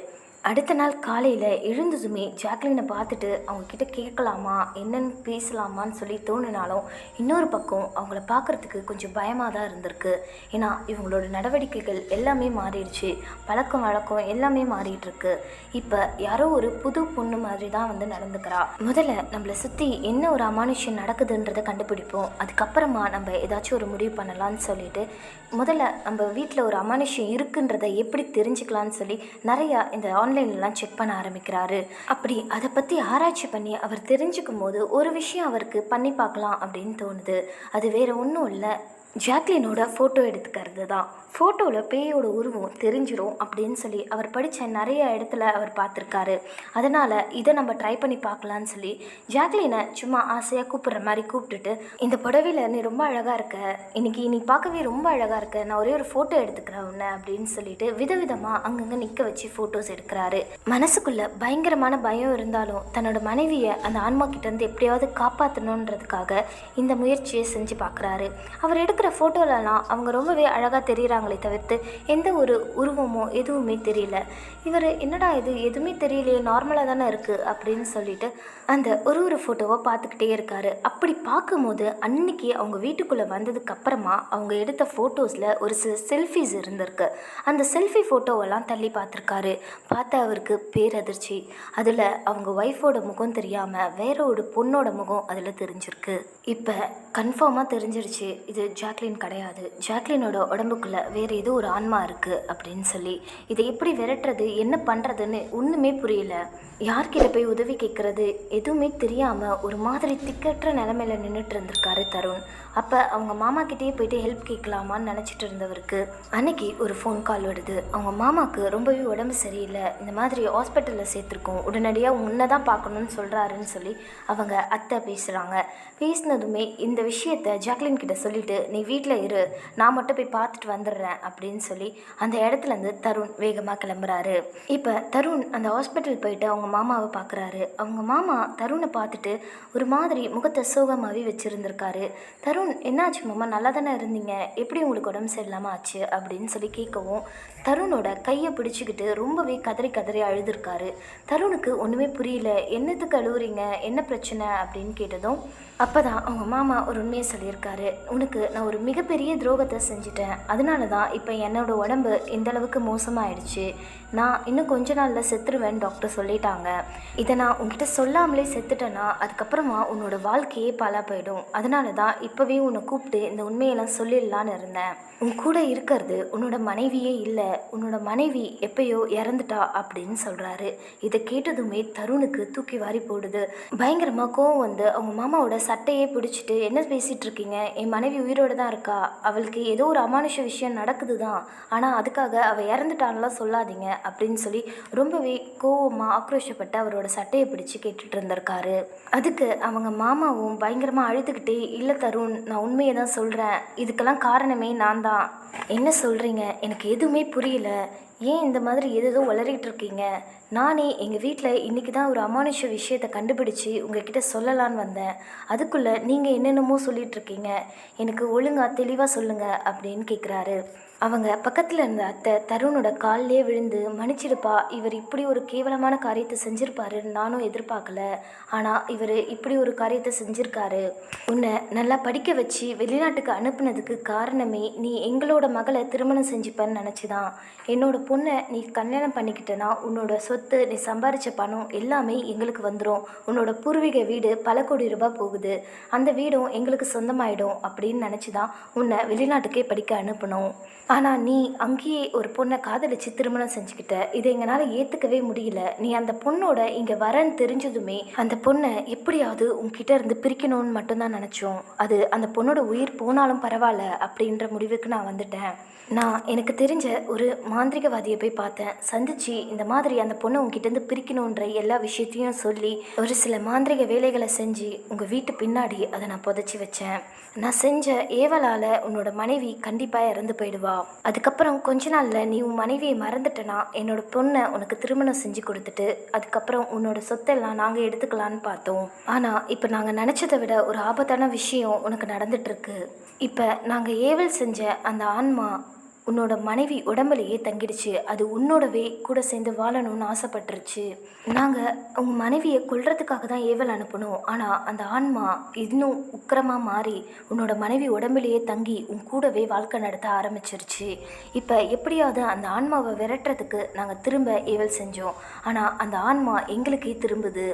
அடுத்த நாள் காலையில் எழுந்ததுமே ஜாக்லினை பார்த்துட்டு அவங்கக்கிட்ட கேட்கலாமா என்னன்னு பேசலாமான்னு சொல்லி தோணினாலும் இன்னொரு பக்கம் அவங்கள பார்க்குறதுக்கு கொஞ்சம் பயமாக தான் இருந்திருக்கு. ஏன்னா இவங்களோட நடவடிக்கைகள் எல்லாமே மாறிடுச்சு, பழக்கம் வழக்கம் எல்லாமே மாறிட்டுருக்கு. இப்போ யாரோ ஒரு புது பொண்ணு மாதிரி தான் வந்து நடந்துக்கிறா. முதல்ல நம்மளை சுற்றி என்ன ஒரு அமானுஷ்யம் நடக்குதுன்றதை கண்டுபிடிப்போம், அதுக்கப்புறமா நம்ம ஏதாச்சும் ஒரு முடிவு பண்ணலான்னு சொல்லிட்டு முதல்ல நம்ம வீட்டில் ஒரு அமானுஷ்யம் இருக்குன்றதை எப்படி தெரிஞ்சுக்கலான்னு சொல்லி நிறையா இந்த ஆன்லைன்லாம் செக் பண்ண ஆரம்பிக்கிறாரு. அப்படி அதை பற்றி ஆராய்ச்சி பண்ணி அவர் தெரிஞ்சுக்கும் போது ஒரு விஷயம் அவருக்கு பண்ணி பார்க்கலாம் அப்படின்னு தோணுது. அது வேறு ஒன்றும் இல்லை, ஜாக்லினோட ஃபோட்டோ எடுத்துக்கிறது தான். ஃபோட்டோவில் பேயோட உருவம் தெரிஞ்சிடும் அப்படின்னு சொல்லி அவர் படித்த நிறைய இடத்துல அவர் பார்த்துருக்காரு. அதனால் இதை நம்ம ட்ரை பண்ணி பார்க்கலான்னு சொல்லி ஜாக்லினை சும்மா ஆசையாக கூப்பிட்ற மாதிரி கூப்பிட்டுட்டு, இந்த புடவையில் நீ ரொம்ப அழகாக இருக்க, நீ பார்க்கவே ரொம்ப அழகாக இருக்க, நான் ஒரே ஒரு ஃபோட்டோ எடுத்துக்கிறேன் உன்னை அப்படின்னு சொல்லிட்டு விதவிதமாக அங்கங்கே நிற்க வச்சு ஃபோட்டோஸ் எடுக்கிறாரு. மனசுக்குள்ளே பயங்கரமான பயம் இருந்தாலும் தன்னோட மனைவியை அந்த ஆன்மா கிட்டேருந்து எப்படியாவது காப்பாற்றணுன்றதுக்காக இந்த முயற்சியை செஞ்சு பார்க்குறாரு. அவர் எடுக்கிற ஃபோட்டோலலாம் அவங்க ரொம்பவே அழகாக தெரிகிறாங்களே தவிர்த்து எந்த ஒரு உருவமோ எதுவுமே தெரியல. இவர் என்னடா இது எதுவுமே தெரியலையே, நார்மலாக தானே இருக்குது அப்படின்னு சொல்லிட்டு அந்த ஒரு ஃபோட்டோவை பார்த்துக்கிட்டே இருக்காரு. அப்படி பார்க்கும்போது அன்னைக்கு அவங்க வீட்டுக்குள்ளே வந்ததுக்கு அப்புறமா அவங்க எடுத்த ஃபோட்டோஸில் ஒரு சில செல்ஃபிஸ் இருந்திருக்கு. அந்த செல்ஃபி ஃபோட்டோவெல்லாம் தள்ளி பார்த்துருக்காரு. பார்த்து அவருக்கு பேரதிர்ச்சி. அதில் அவங்க ஒய்ஃபோட முகம் தெரியாமல் வேற ஒரு பொண்ணோட முகம் அதில் தெரிஞ்சிருக்கு. இப்போ கன்ஃபார்மாக தெரிஞ்சிருச்சு இது ஜாக்லின் கிடையாது, ஜாக்லினோட உடம்புக்குள்ளே வேறு ஏதோ ஒரு ஆன்மா இருக்குது அப்படின்னு சொல்லி. இதை எப்படி விரட்டுறது, என்ன பண்ணுறதுன்னு ஒன்றுமே புரியல. யார்கிட்ட போய் உதவி கேட்குறது எதுவுமே தெரியாமல் ஒரு மாதிரி திக்கற்ற நிலமையில நின்றுட்டு இருந்திருக்காரு தருண். அப்போ அவங்க மாமா கிட்டேயே போயிட்டு ஹெல்ப் கேட்கலாமான்னு நினச்சிட்டு இருந்தவருக்கு அன்னைக்கு ஒரு ஃபோன் கால் வருது. அவங்க மாமாவுக்கு ரொம்பவே உடம்பு சரியில்லை, இந்த மாதிரி ஹாஸ்பிட்டலில் சேர்த்துருக்கோம், உடனடியாக உன்னை தான் பார்க்கணுன்னு சொல்கிறாருன்னு சொல்லி அவங்க அத்தை பேசுகிறாங்க. பேசினதுமே இந்த விஷயத்த ஜாக்லின் கிட்ட சொல்லிவிட்டு நீ வீட்டில் இரு, நான் மட்டும் போய் பார்த்துட்டு வந்துடுறேன் அப்படின்னு சொல்லி அந்த இடத்துலேருந்து தருண் வேகமாக கிளம்புறாரு. இப்போ தருண் அந்த ஹாஸ்பிட்டல் போயிட்டு அவங்க மாமாவை பார்க்குறாரு. அவங்க மாமா தருணை பார்த்துட்டு ஒரு மாதிரி முகத்தை சோகமாகவே வச்சுருந்துருக்காரு. தருண் என்னாச்சு மாமா, நல்லா தானே இருந்தீங்க, எப்படி உங்களுக்கு உடம்பு சரியில்லாமல் ஆச்சு அப்படின்னு சொல்லி கேட்கவும் தருணோட கையை பிடிச்சிக்கிட்டு ரொம்பவே கதறி கதறி அழுதுருக்காரு. தருணுக்கு ஒன்றுமே புரியல, என்னத்துக்கு அழுவுறீங்க, என்ன பிரச்சனை அப்படின்னு கேட்டதும் அப்போ தான் அவங்க மாமா ஒரு உண்மையை சொல்லியிருக்காரு. உனக்கு நான் ஒரு மிகப்பெரிய துரோகத்தை செஞ்சிட்டேன், அதனால தான் இப்போ என்னோடய உடம்பு இந்தளவுக்கு மோசமாகிடுச்சு, நான் இன்னும் கொஞ்ச நாளில் செத்துருவேன் டாக்டர் சொல்லிட்டாங்க. இதை நான் உங்ககிட்ட சொல்லாமலே செத்துட்டேன்னா அதுக்கப்புறமா உன்னோட வாழ்க்கையே பாழாக போயிடும், அதனால தான் இப்போவே உன்னை கூப்பிட்டு இந்த உண்மையெல்லாம் சொல்லிடலான்னு இருந்தேன். உன் கூட இருக்கிறது உன்னோட மனைவியே இல்லை, உன்னோட மனைவி எப்பயோ இறந்துட்டா அப்படின்னு சொல்கிறாரு. இதை கேட்டதுமே தருணுக்கு தூக்கி வாரி போடுது. பயங்கரமாக கோவம் வந்து அவங்க மாமாவோட சட்டையே பிடிச்சிட்டு என்ன பேசிகிட்டு இருக்கீங்க, என் மனைவி உயிரோடு தான் இருக்கா, அவளுக்கு ஏதோ ஒரு அமானுஷ விஷயம் நடக்குது தான், ஆனால் அதுக்காக அவள் இறந்துட்டான்லாம் சொல்லாதீங்க அப்படின்னு சொல்லி ரொம்பவே கோவமாக ஆக்ரோஷப்பட்டு அவரோட சட்டையை பிடிச்சி கேட்டுட்டு இருந்திருக்காரு. அதுக்கு அவங்க மாமாவும் பயங்கரமாக அழுதுகிட்டே, இல்லை தருண் நான் உண்மையை தான் சொல்கிறேன், இதுக்கெல்லாம் காரணமே நான் தான். என்ன சொல்கிறீங்க, எனக்கு எதுவுமே புரியல, ஏன் இந்த மாதிரி ஏதோ வளரிட்டு இருக்கீங்க, நானே எங்கள் வீட்டில் இன்றைக்கி தான் ஒரு அமானுஷ விஷயத்தை கண்டுபிடிச்சி உங்ககிட்ட சொல்லலான்னு வந்தேன், அதுக்குள்ளே நீங்கள் என்னென்னமோ சொல்லிகிட்ருக்கீங்க, எனக்கு ஒழுங்காக தெளிவாக சொல்லுங்கள் அப்படின்னு கேட்குறாரு. அவங்க பக்கத்தில் இருந்த அத்தை தருணோட காலிலே விழுந்து, மன்னிச்சிடுப்பா, இவர் இப்படி ஒரு கேவலமான காரியத்தை செஞ்சுருப்பாருன்னு நானும் எதிர்பார்க்கல, ஆனால் இவர் இப்படி ஒரு காரியத்தை செஞ்சுருக்காரு, உன்னை நல்லா படிக்க வச்சு வெளிநாட்டுக்கு அனுப்புனதுக்கு காரணமே நீ எங்களோட மகளை திருமணம் செஞ்சுப்பேன்னு நினச்சி தான். என்னோட பொண்ணை நீ கல்யாணம் பண்ணிக்கிட்டேன்னா உன்னோட சொத்து, நீ சம்பாரித்த பணம் எல்லாமே எங்களுக்கு வந்துடும், உன்னோட பூர்வீக வீடு பல கோடி ரூபாய் போகுது, அந்த வீடும் எங்களுக்கு சொந்தமாயிடும் அப்படின்னு நினச்சி தான் உன்னை வெளிநாட்டுக்கே படிக்க அனுப்பணும். ஆனால் நீ அங்கேயே ஒரு பொண்ணை காதலிச்சு திருமணம் செஞ்சுக்கிட்ட, இதை எங்களால் ஏற்றுக்கவே முடியல, நீ அந்த பொண்ணோட இங்கே வரன்னு தெரிஞ்சதுமே அந்த பொண்ணை எப்படியாவது உங்ககிட்ட இருந்து பிரிக்கணும்னு மட்டும்தான் நினச்சோம், அது அந்த பொண்ணோட உயிர் போனாலும் பரவாயில்ல அப்படின்ற முடிவுக்கு நான் வந்துட்டேன். நான் எனக்கு தெரிஞ்ச ஒரு மாந்திரிகவாதியை போய் பார்த்தேன், சந்திச்சு இந்த மாதிரி அந்த பொண்ணை உங்ககிட்டேருந்து பிரிக்கணுன்ற எல்லா விஷயத்தையும் சொல்லி ஒரு சில மாந்திரிக வேலைகளை செஞ்சு உங்கள் வீட்டு பின்னாடி அதை நான் புதைச்சி வச்சேன். நான் செஞ்ச ஏவலால் உன்னோட மனைவி கண்டிப்பாக இறந்து போயிடுவா, அதுக்கப்புறம் கொஞ்ச நாளில் நீ உன் மனைவியை மறந்துட்டனா என்னோட பொண்ணை உனக்கு திருமணம் செஞ்சு கொடுத்துட்டு அதுக்கப்புறம் உன்னோட சொத்தெல்லாம் நாங்கள் எடுத்துக்கலான்னு பார்த்தோம். ஆனால் இப்போ நாங்கள் நினச்சதை விட ஒரு ஆபத்தான விஷயம் உனக்கு நடந்துட்டுருக்கு. இப்போ நாங்கள் ஏவல் செஞ்ச அந்த ஆன்மா உன்னோட மனைவி உடம்புலையே தங்கிடுச்சு. அது உன்னோடவே கூட சேர்ந்து வாழணும்னு ஆசைப்பட்டுருச்சு. நாங்கள் உங்கள் மனைவியை கொல்றதுக்காக தான் ஏவல் அனுப்பணும். ஆனால் அந்த ஆன்மா இன்னும் உக்கிரமாக மாறி உன்னோட மனைவி உடம்புலையே தங்கி உன் கூடவே வாழ்க்கை நடத்த ஆரம்பிச்சிருச்சு. இப்போ எப்படியாவது அந்த ஆன்மாவை விரட்டுறதுக்கு நாங்கள் திரும்ப ஏவல் செஞ்சோம். ஆனால் அந்த ஆன்மா எங்களுக்கே திரும்புது.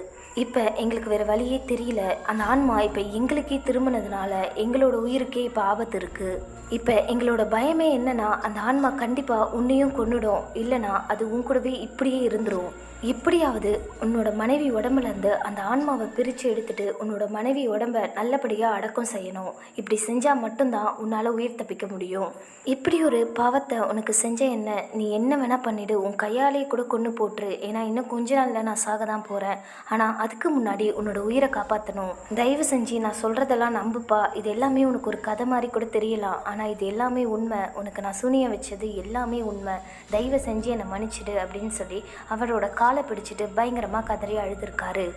இப்போ எங்களுக்கு வேறு வழியே தெரியல. அந்த ஆன்மா இப்போ எங்களுக்கே திரும்பினதுனால எங்களோட உயிருக்கே இப்போ ஆபத்து இருக்குது. இப்போ எங்களோட பயமே என்னன்னா, அந்த ஆன்மா கண்டிப்பாக உன்னையும் கொன்னுடும். இல்லைனா அது உன் கூடவே இப்படியே இருந்துடும். எப்படியாவது உன்னோட மனைவி உடம்புலேருந்து அந்த ஆன்மாவை பிரித்து எடுத்துட்டு உன்னோட மனைவி உடம்பை நல்லபடியாக அடக்கம் செய்யணும். இப்படி செஞ்சால் மட்டும்தான் உன்னால் உயிர் தப்பிக்க முடியும். இப்படி ஒரு பாவத்தை உனக்கு செஞ்ச என்ன, நீ என்ன வேணால் பண்ணிவிடு, உன் கையாலே கூட கொன்று போட்டுரு. ஏன்னா இன்னும் கொஞ்ச நாளில் நான் சாக தான் போகிறேன். ஆனால் அதுக்கு முன்னாடி உன்னோட உயிரை காப்பாற்றணும். தயவு செஞ்சு நான் சொல்கிறதெல்லாம் நம்புப்பா. இது எல்லாமே உனக்கு ஒரு கதை மாதிரி கூட தெரியலாம். ஆனால் இது எல்லாமே உண்மை. உனக்கு நான் சூனியம் வச்சது எல்லாமே உண்மை. தயவு செஞ்சு என்னை மன்னிச்சிடு அப்படின்னு சொல்லி அவரோட காலை பிடிச்சிட்டு பயங்கரமாக கதறி அழுதுருக்காரு.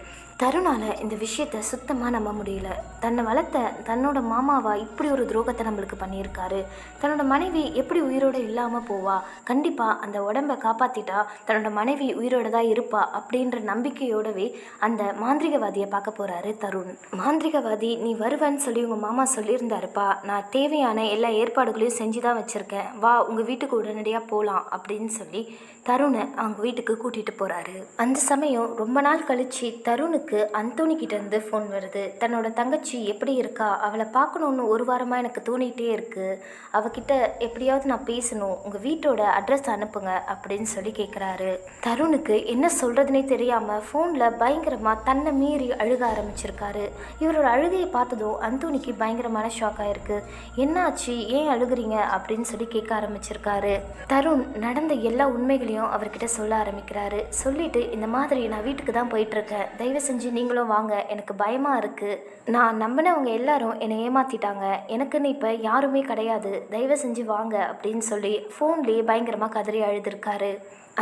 தருணால் இந்த விஷயத்தை சுத்தமாக நம்ப முடியல. தன்னை வளர்த்த தன்னோட மாமாவா இப்படி ஒரு துரோகத்தை நம்மளுக்கு பண்ணியிருக்காரு. தன்னோட மனைவி எப்படி உயிரோடு இல்லாமல் போவா? கண்டிப்பாக அந்த உடம்பை காப்பாற்றிட்டா தன்னோட மனைவி உயிரோடு தான் இருப்பா அப்படின்ற நம்பிக்கையோடவே அந்த மாந்திரிகவாதியை பார்க்க போகிறாரு தருண். மாந்திரிகவாதி, நீ வருவேன்னு சொல்லி உங்கள் மாமா சொல்லியிருந்தாருப்பா. நான் தேவையான எல்லா ஏற்பாடுகளையும் செஞ்சு தான் வச்சுருக்கேன். வா, உங்கள் வீட்டுக்கு உடனடியாக போகலாம் அப்படின்னு சொல்லி தருணை அவங்க வீட்டுக்கு கூட்டிகிட்டு போகிறாரு. அந்த சமயம் ரொம்ப நாள் கழித்து தருணுக்கு அந்தோனி கிட்டேருந்து ஃபோன் வருது. தன்னோட தங்கச்சி எப்படி இருக்கா, அவளை பார்க்கணுன்னு ஒரு வாரமாக எனக்கு தோணிகிட்டே இருக்குது. அவகிட்ட எப்படியாவது நான் பேசணும், உங்கள் வீட்டோட அட்ரஸ் அனுப்புங்க அப்படின்னு சொல்லி கேட்குறாரு. தருணுக்கு என்ன சொல்கிறதுனே தெரியாமல் ஃபோனில் பயங்கரமாக தன்னை மீறி அழுக ஆரம்பிச்சிருக்காரு. இவரோட அழுகையை பார்த்ததும் அந்தோனிக்கு பயங்கரமான ஷாக் ஆகிருக்கு. என்னாச்சு, ஏன் அழுகுறீங்க அப்படின்னு சொல்லி கேட்க ஆரம்பிச்சிருக்காரு. தருண் நடந்த எல்லா உண்மைகளையும் அவர்கிட்ட சொல்ல ஆரம்பிக்கிறாரு. சொல்லிட்டு, இந்த மாதிரி நான் வீட்டுக்கு தான் போயிட்டுருக்கேன், தயவு செஞ்சு நீங்களும் வாங்க, எனக்கு பயமாக இருக்குது. நான் நம்பினவங்க எல்லாரும் என்னை ஏமாற்றிட்டாங்க, எனக்குன்னு இப்போ யாருமே கிடையாது, தயவு செஞ்சு வாங்க அப்படின்னு சொல்லி ஃபோன்லேயே பயங்கரமாக கதறி அழுதுருக்காரு.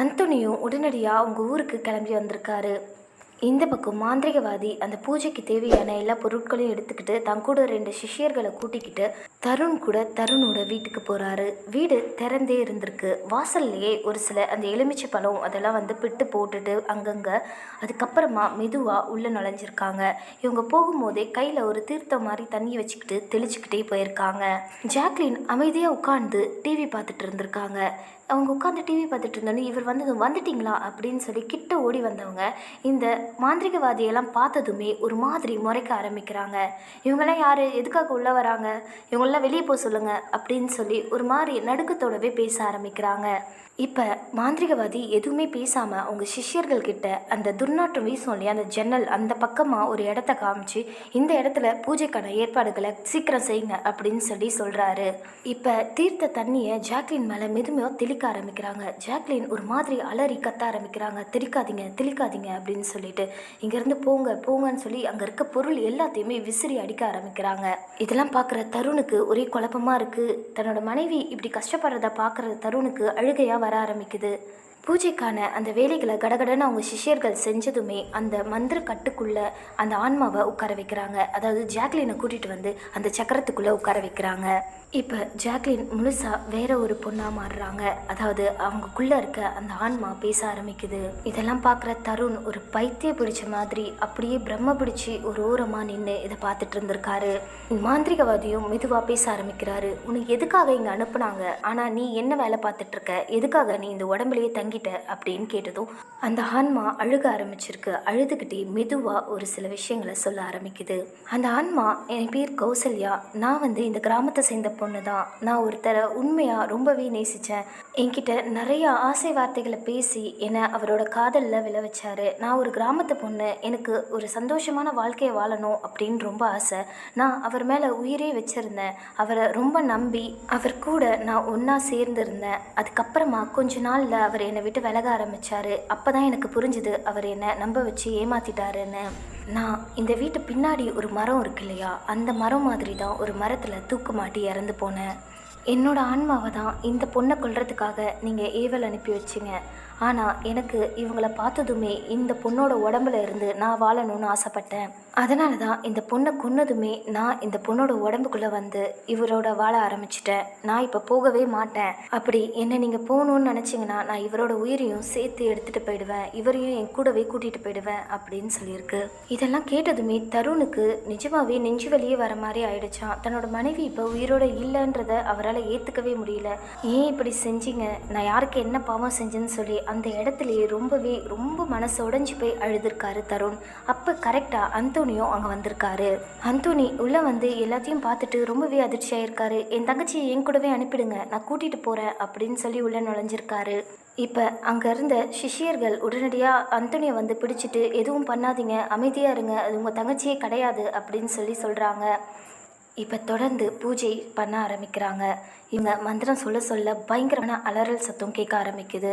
அந்தோனியும் உடனடியாக அவங்க ஊருக்கு கிளம்பி வந்திருக்காரு. இந்த பக்கம் மாந்திரிகவாதி அந்த பூஜைக்கு தேவையான எல்லா பொருட்களையும் எடுத்துக்கிட்டு தன் கூட 2 சிஷ்யர்களை கூட்டிக்கிட்டு தருண் கூட தருணோட வீட்டுக்கு போகிறாரு. வீடு திறந்தே இருந்திருக்கு. வாசல்லையே ஒரு சில அந்த எலுமிச்சை பழம் அதெல்லாம் பிட்டு போட்டுட்டு அங்கங்கே அதுக்கப்புறமா மெதுவாக உள்ளே நுழைஞ்சிருக்காங்க. இவங்க போகும்போதே கையில் ஒரு தீர்த்தம் மாதிரி தண்ணி வச்சுக்கிட்டு தெளிச்சுக்கிட்டே போயிருக்காங்க. ஜாக்லின் அமைதியாக உட்காந்து டிவி பார்த்துட்டு இருந்திருக்காங்க. அவங்க உட்காந்து டிவி பார்த்துட்டு இருந்தோன்னே இவர் வந்துட்டிங்களா அப்படின்னு சொல்லி கிட்ட ஓடி வந்தவங்க இந்த மாந்திரிகவாதியெல்லாம் பார்த்ததுமே ஒரு மாதிரி முறைக்க ஆரம்பிக்கிறாங்க. இவங்கெல்லாம் யார், எதுக்காக உள்ளே வராங்க, இவங்களெல்லாம் வெளியே போக சொல்லுங்கள் அப்படின்னு சொல்லி ஒரு மாதிரி நடுக்கத்தோடவே பேச ஆரம்பிக்கிறாங்க. இப்போ மாந்திரிகவாதி எதுவுமே பேசாமல் அவங்க சிஷ்யர்கள்கிட்ட அந்த துர்நாற்றம் வீசும் இல்லையா அந்த ஜன்னல் அந்த பக்கமாக ஒரு இடத்த காமிச்சு, இந்த இடத்துல பூஜைக்கான ஏற்பாடுகளை சீக்கிரம் செய்யுங்க அப்படின்னு சொல்லி சொல்கிறாரு. இப்போ தீர்த்த தண்ணியை ஜாக்லின் மேலே மெதுமையாக தெளிக்க ஆரம்பிக்கிறாங்க. ஜாக்லின் ஒரு மாதிரி அலறி கத்த ஆரம்பிக்கிறாங்க. தெளிக்காதீங்க அப்படின்னு சொல்லிட்டு இங்கேருந்து போங்கன்னு சொல்லி அங்கே இருக்க பொருள் எல்லாத்தையுமே விசிறி அடிக்க ஆரம்பிக்கிறாங்க. இதெல்லாம் பார்க்குற தருணுக்கு ஒரே குழப்பமாக இருக்குது. தன்னோட மனைவி இப்படி கஷ்டப்படுறத பார்க்குற தருணுக்கு அழுகையாக வர ஆரம்பிக்குது. பூஜைக்கான அந்த வேலைகளை கடகடன்னு அவங்க சிஷ்யர்கள் செஞ்சதுமே அந்த மந்திர கட்டுக்குள்ளே அந்த ஆன்மாவை உட்கார வைக்கிறாங்க. அதாவது ஜாக்லினை கூட்டிகிட்டு வந்து அந்த சக்கரத்துக்குள்ளே உட்கார வைக்கிறாங்க. இப்போ ஜாக்லின் முழுசாக வேற ஒரு பொண்ணாக மாறுறாங்க. அதாவது அவங்களுக்குள்ளே இருக்க அந்த ஆன்மா பேச ஆரம்பிக்குது. இதெல்லாம் பார்க்குற தருண் ஒரு பைத்திய பிடிச்ச மாதிரி அப்படியே பிரம்ம பிடிச்சி ஒரு ஓரமாக நின்று இதை பார்த்துட்டு இருந்திருக்காரு. மாந்திரிகவாதியும் மெதுவாக பேச ஆரம்பிக்கிறாரு. உனக்கு எதுக்காக இங்கே அனுப்புனாங்க, ஆனால் நீ என்ன வேலை பார்த்துட்ருக்க, எதுக்காக நீ இந்த உடம்புலையே தங்கிட்ட அப்படின்னு கேட்டதும் அந்த ஆன்மா அழுக ஆரம்பிச்சிருக்கு. அழுதுகிட்டே மெதுவாக ஒரு சில விஷயங்களை சொல்ல ஆரம்பிக்குது. அந்த ஆன்மா, என் பேர் கௌசல்யா, நான் இந்த கிராமத்தை சேர்ந்த பொண்ணு தான். நான் ஒருத்தரை உண்மையாக ரொம்பவே நேசித்தேன். என்கிட்ட நிறைய ஆசை வார்த்தைகளை பேசி என்னை அவரோட காதலில் விழ வச்சாரு. நான் ஒரு கிராமத்து பொண்ணு, எனக்கு ஒரு சந்தோஷமான வாழ்க்கையை வாழணும் அப்படின்னு ரொம்ப ஆசை. நான் அவர் மேலே உயிரே வச்சுருந்தேன். அவரை ரொம்ப நம்பி அவர் கூட நான் ஒன்றா சேர்ந்துருந்தேன். அதுக்கப்புறமா கொஞ்ச நாளில் அவர் என்னை விட்டு விலக ஆரம்பித்தார். அப்போ தான் எனக்கு புரிஞ்சுது அவர் என்னை நம்ப வச்சு ஏமாற்றிட்டாருன்னு. நான் இந்த வீட்டு பின்னாடி ஒரு மரம் இருக்கு இல்லையா, அந்த மரம் மாதிரி தான் ஒரு மரத்தில் தூக்கு மாட்டி இறந்து போனேன். என்னோட ஆன்மாவை தான் இந்த பொண்ணை கொல்றதுக்காக நீங்கள் ஏவல் அனுப்பி வச்சிங்க. ஆனால் எனக்கு இவங்கள பார்த்ததுமே இந்த பொண்ணோட உடம்புல இருந்து நான் வாழணும்னு ஆசைப்பட்டேன். அதனால தான் இந்த பொண்ணை கொன்னதுமே நான் இந்த பொண்ணோட உடம்புக்குள்ளே வந்து இவரோட வாழ ஆரம்பிச்சிட்டேன். நான் இப்போ போகவே மாட்டேன். அப்படி என்னை நீங்கள் போகணுன்னு நினச்சிங்கன்னா நான் இவரோட உயிரையும் சேர்த்து எடுத்துகிட்டு போயிடுவேன், இவரையும் என் கூடவே கூட்டிகிட்டு போயிடுவேன் அப்படின்னு சொல்லியிருக்கு. இதெல்லாம் கேட்டதுமே தருணுக்கு நிஜமாவே நெஞ்சு வலியே வர மாதிரி ஆயிடுச்சான். தன்னோட மனைவி இப்போ உயிரோட இல்லைன்றதை அவரால் ஏற்றுக்கவே முடியல. ஏன் இப்படி செஞ்சீங்க, நான் யாருக்கு என்ன பாவம் செஞ்சேன்னு சொல்லி அந்த இடத்துலையே ரொம்ப மனசு உடைஞ்சு போய் அழுதுருக்காரு தருண். அப்போ கரெக்டாக அந்தோனியோ அங்கே வந்திருக்காரு. அந்தோனி உள்ளே வந்து எல்லாத்தையும் பார்த்துட்டு ரொம்பவே அதிர்ச்சி ஆயிருக்காரு. என் தங்கச்சியை என் கூடவே அனுப்பிடுங்க, நான் கூட்டிகிட்டு போகிறேன் அப்படின்னு சொல்லி உள்ளே நுழைஞ்சிருக்காரு. இப்போ அங்கே இருந்த சிஷ்யர்கள் உடனடியாக அந்தோனியை வந்து பிடிச்சிட்டு எதுவும் பண்ணாதீங்க, அமைதியாக இருங்க, அது உங்கள் தங்கச்சியே கிடையாது அப்படின்னு சொல்கிறாங்க. இப்போ தொடர்ந்து பூஜை பண்ண ஆரம்பிக்கிறாங்க. இவங்க மந்திரம் சொல்ல சொல்ல பயங்கரமான அலறல் சத்தம் கேட்க ஆரம்பிக்குது.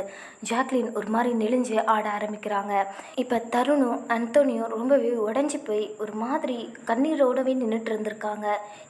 ஜாக்லின் ஒரு மாதிரி நெளிஞ்சு ஆட ஆரம்பிக்கிறாங்க. இப்போ தருணும் அந்தோனியும் ரொம்பவே உடஞ்சி போய் ஒரு மாதிரி கண்ணீரோடவே நின்றுட்டு இருந்திருக்காங்க.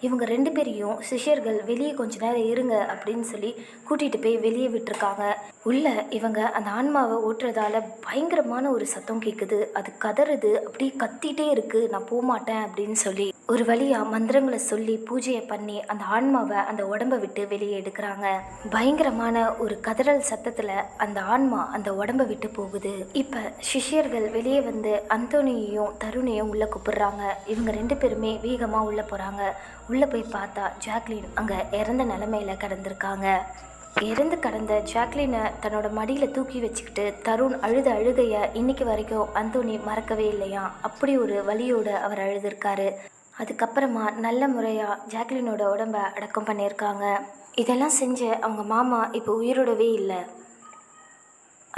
இவங்க 2 பேரையும் சிஷ்யர்கள் வெளியே கொஞ்ச நேரம் இருங்க அப்படின்னு சொல்லி கூட்டிகிட்டு போய் வெளியே விட்டுருக்காங்க. உள்ள இவங்க அந்த ஆன்மாவை ஓட்டுறதால பயங்கரமான ஒரு சத்தம் கேட்குது. அது கதறுது, அப்படியே கத்திட்டே இருக்குது, நான் போகமாட்டேன் அப்படின்னு சொல்லி ஒரு வழியாக மந்திரங்களை சொல்லி பூஜையை பண்ணி அந்த ஆன்மாவை அந்த உடம்பை விட்டு வெளியே எடுக்கிறாங்க. பயங்கரமான ஒரு கதறல் சத்தத்தில் அந்த ஆன்மா அந்த உடம்பை விட்டு போகுது. இப்போ சிஷ்யர்கள் வெளியே வந்து அந்தோனியையும் தருணையும் உள்ளே கூப்பிடுறாங்க. இவங்க 2 பேருமே வேகமாக உள்ளே போகிறாங்க. உள்ளே போய் பார்த்தா ஜாக்லின் அங்கே இறந்த நிலமையில கிடந்திருக்காங்க. இறந்து கடந்த ஜாக்லினை தன்னோட மடியில் தூக்கி வச்சுக்கிட்டு தருண் அழுத அழுகையை இன்னைக்கு வரைக்கும் அந்தோனி மறக்கவே இல்லையா. அப்படி ஒரு வலியோடு அவர் அழுதுருக்காரு. அதுக்கப்புறமா நல்ல முறையாக ஜாக்லினோட உடம்பை அடக்கம் பண்ணியிருக்காங்க. இதெல்லாம் செஞ்ச அவங்க மாமா இப்போ உயிரோடவே இல்லை.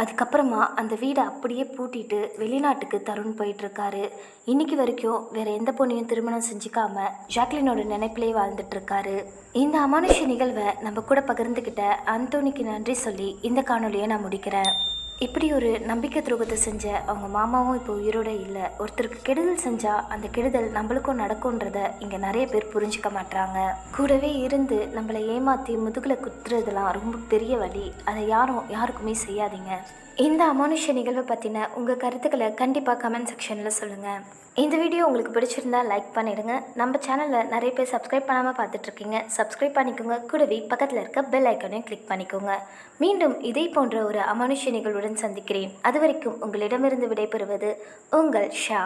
அதுக்கப்புறமா அந்த வீடை அப்படியே பூட்டிட்டு வெளிநாட்டுக்கு தருண் போயிட்டுருக்காரு. இன்றைக்கி வரைக்கும் வேறு எந்த பொண்ணையும் திருமணம் செஞ்சுக்காம ஜாக்லினோட நினைப்பிலே வாழ்ந்துட்டுருக்காரு. இந்த அமானுஷ நிகழ்வை நம்ம கூட பகிர்ந்துக்கிட்ட அந்தோனிக்கு நன்றி சொல்லி இந்த காணொலியை நான் முடிக்கிறேன். இப்படி ஒரு நம்பிக்கை துரோகத்தை செஞ்ச அவங்க மாமாவும் இப்போ உயிரோட இல்லை. ஒருத்தருக்கு கெடுதல் செஞ்சால் அந்த கெடுதல் நம்மளுக்கும் நடக்கும்ன்றத இங்கே நிறைய பேர் புரிஞ்சிக்க மாட்டாங்க. கூடவே இருந்து நம்மளை ஏமாற்றி முதுகில் குத்துறதுலாம் ரொம்ப பெரிய வலி. அதை யாருக்குமே செய்யாதீங்க. இந்த அமானுஷ நிகழ்வை பற்றின உங்கள் கருத்துக்களை கண்டிப்பாக கமெண்ட் செக்ஷனில் சொல்லுங்கள். இந்த வீடியோ உங்களுக்கு பிடிச்சிருந்தா லைக் பண்ணிடுங்க. நம்ம சேனலில் நிறைய பேர் சப்ஸ்கிரைப் பண்ணாமல் பார்த்துட்ருக்கீங்க, சப்ஸ்கிரைப் பண்ணிக்கோங்க. கூடவே பக்கத்தில் இருக்க பெல் ஐக்கனையும் கிளிக் பண்ணிக்கோங்க. மீண்டும் இதே போன்ற ஒரு அமானுஷ நிகழ்வுடன் சந்திக்கிறேன். அது வரைக்கும் உங்களிடமிருந்து விடைபெறுவது உங்கள் ஷா.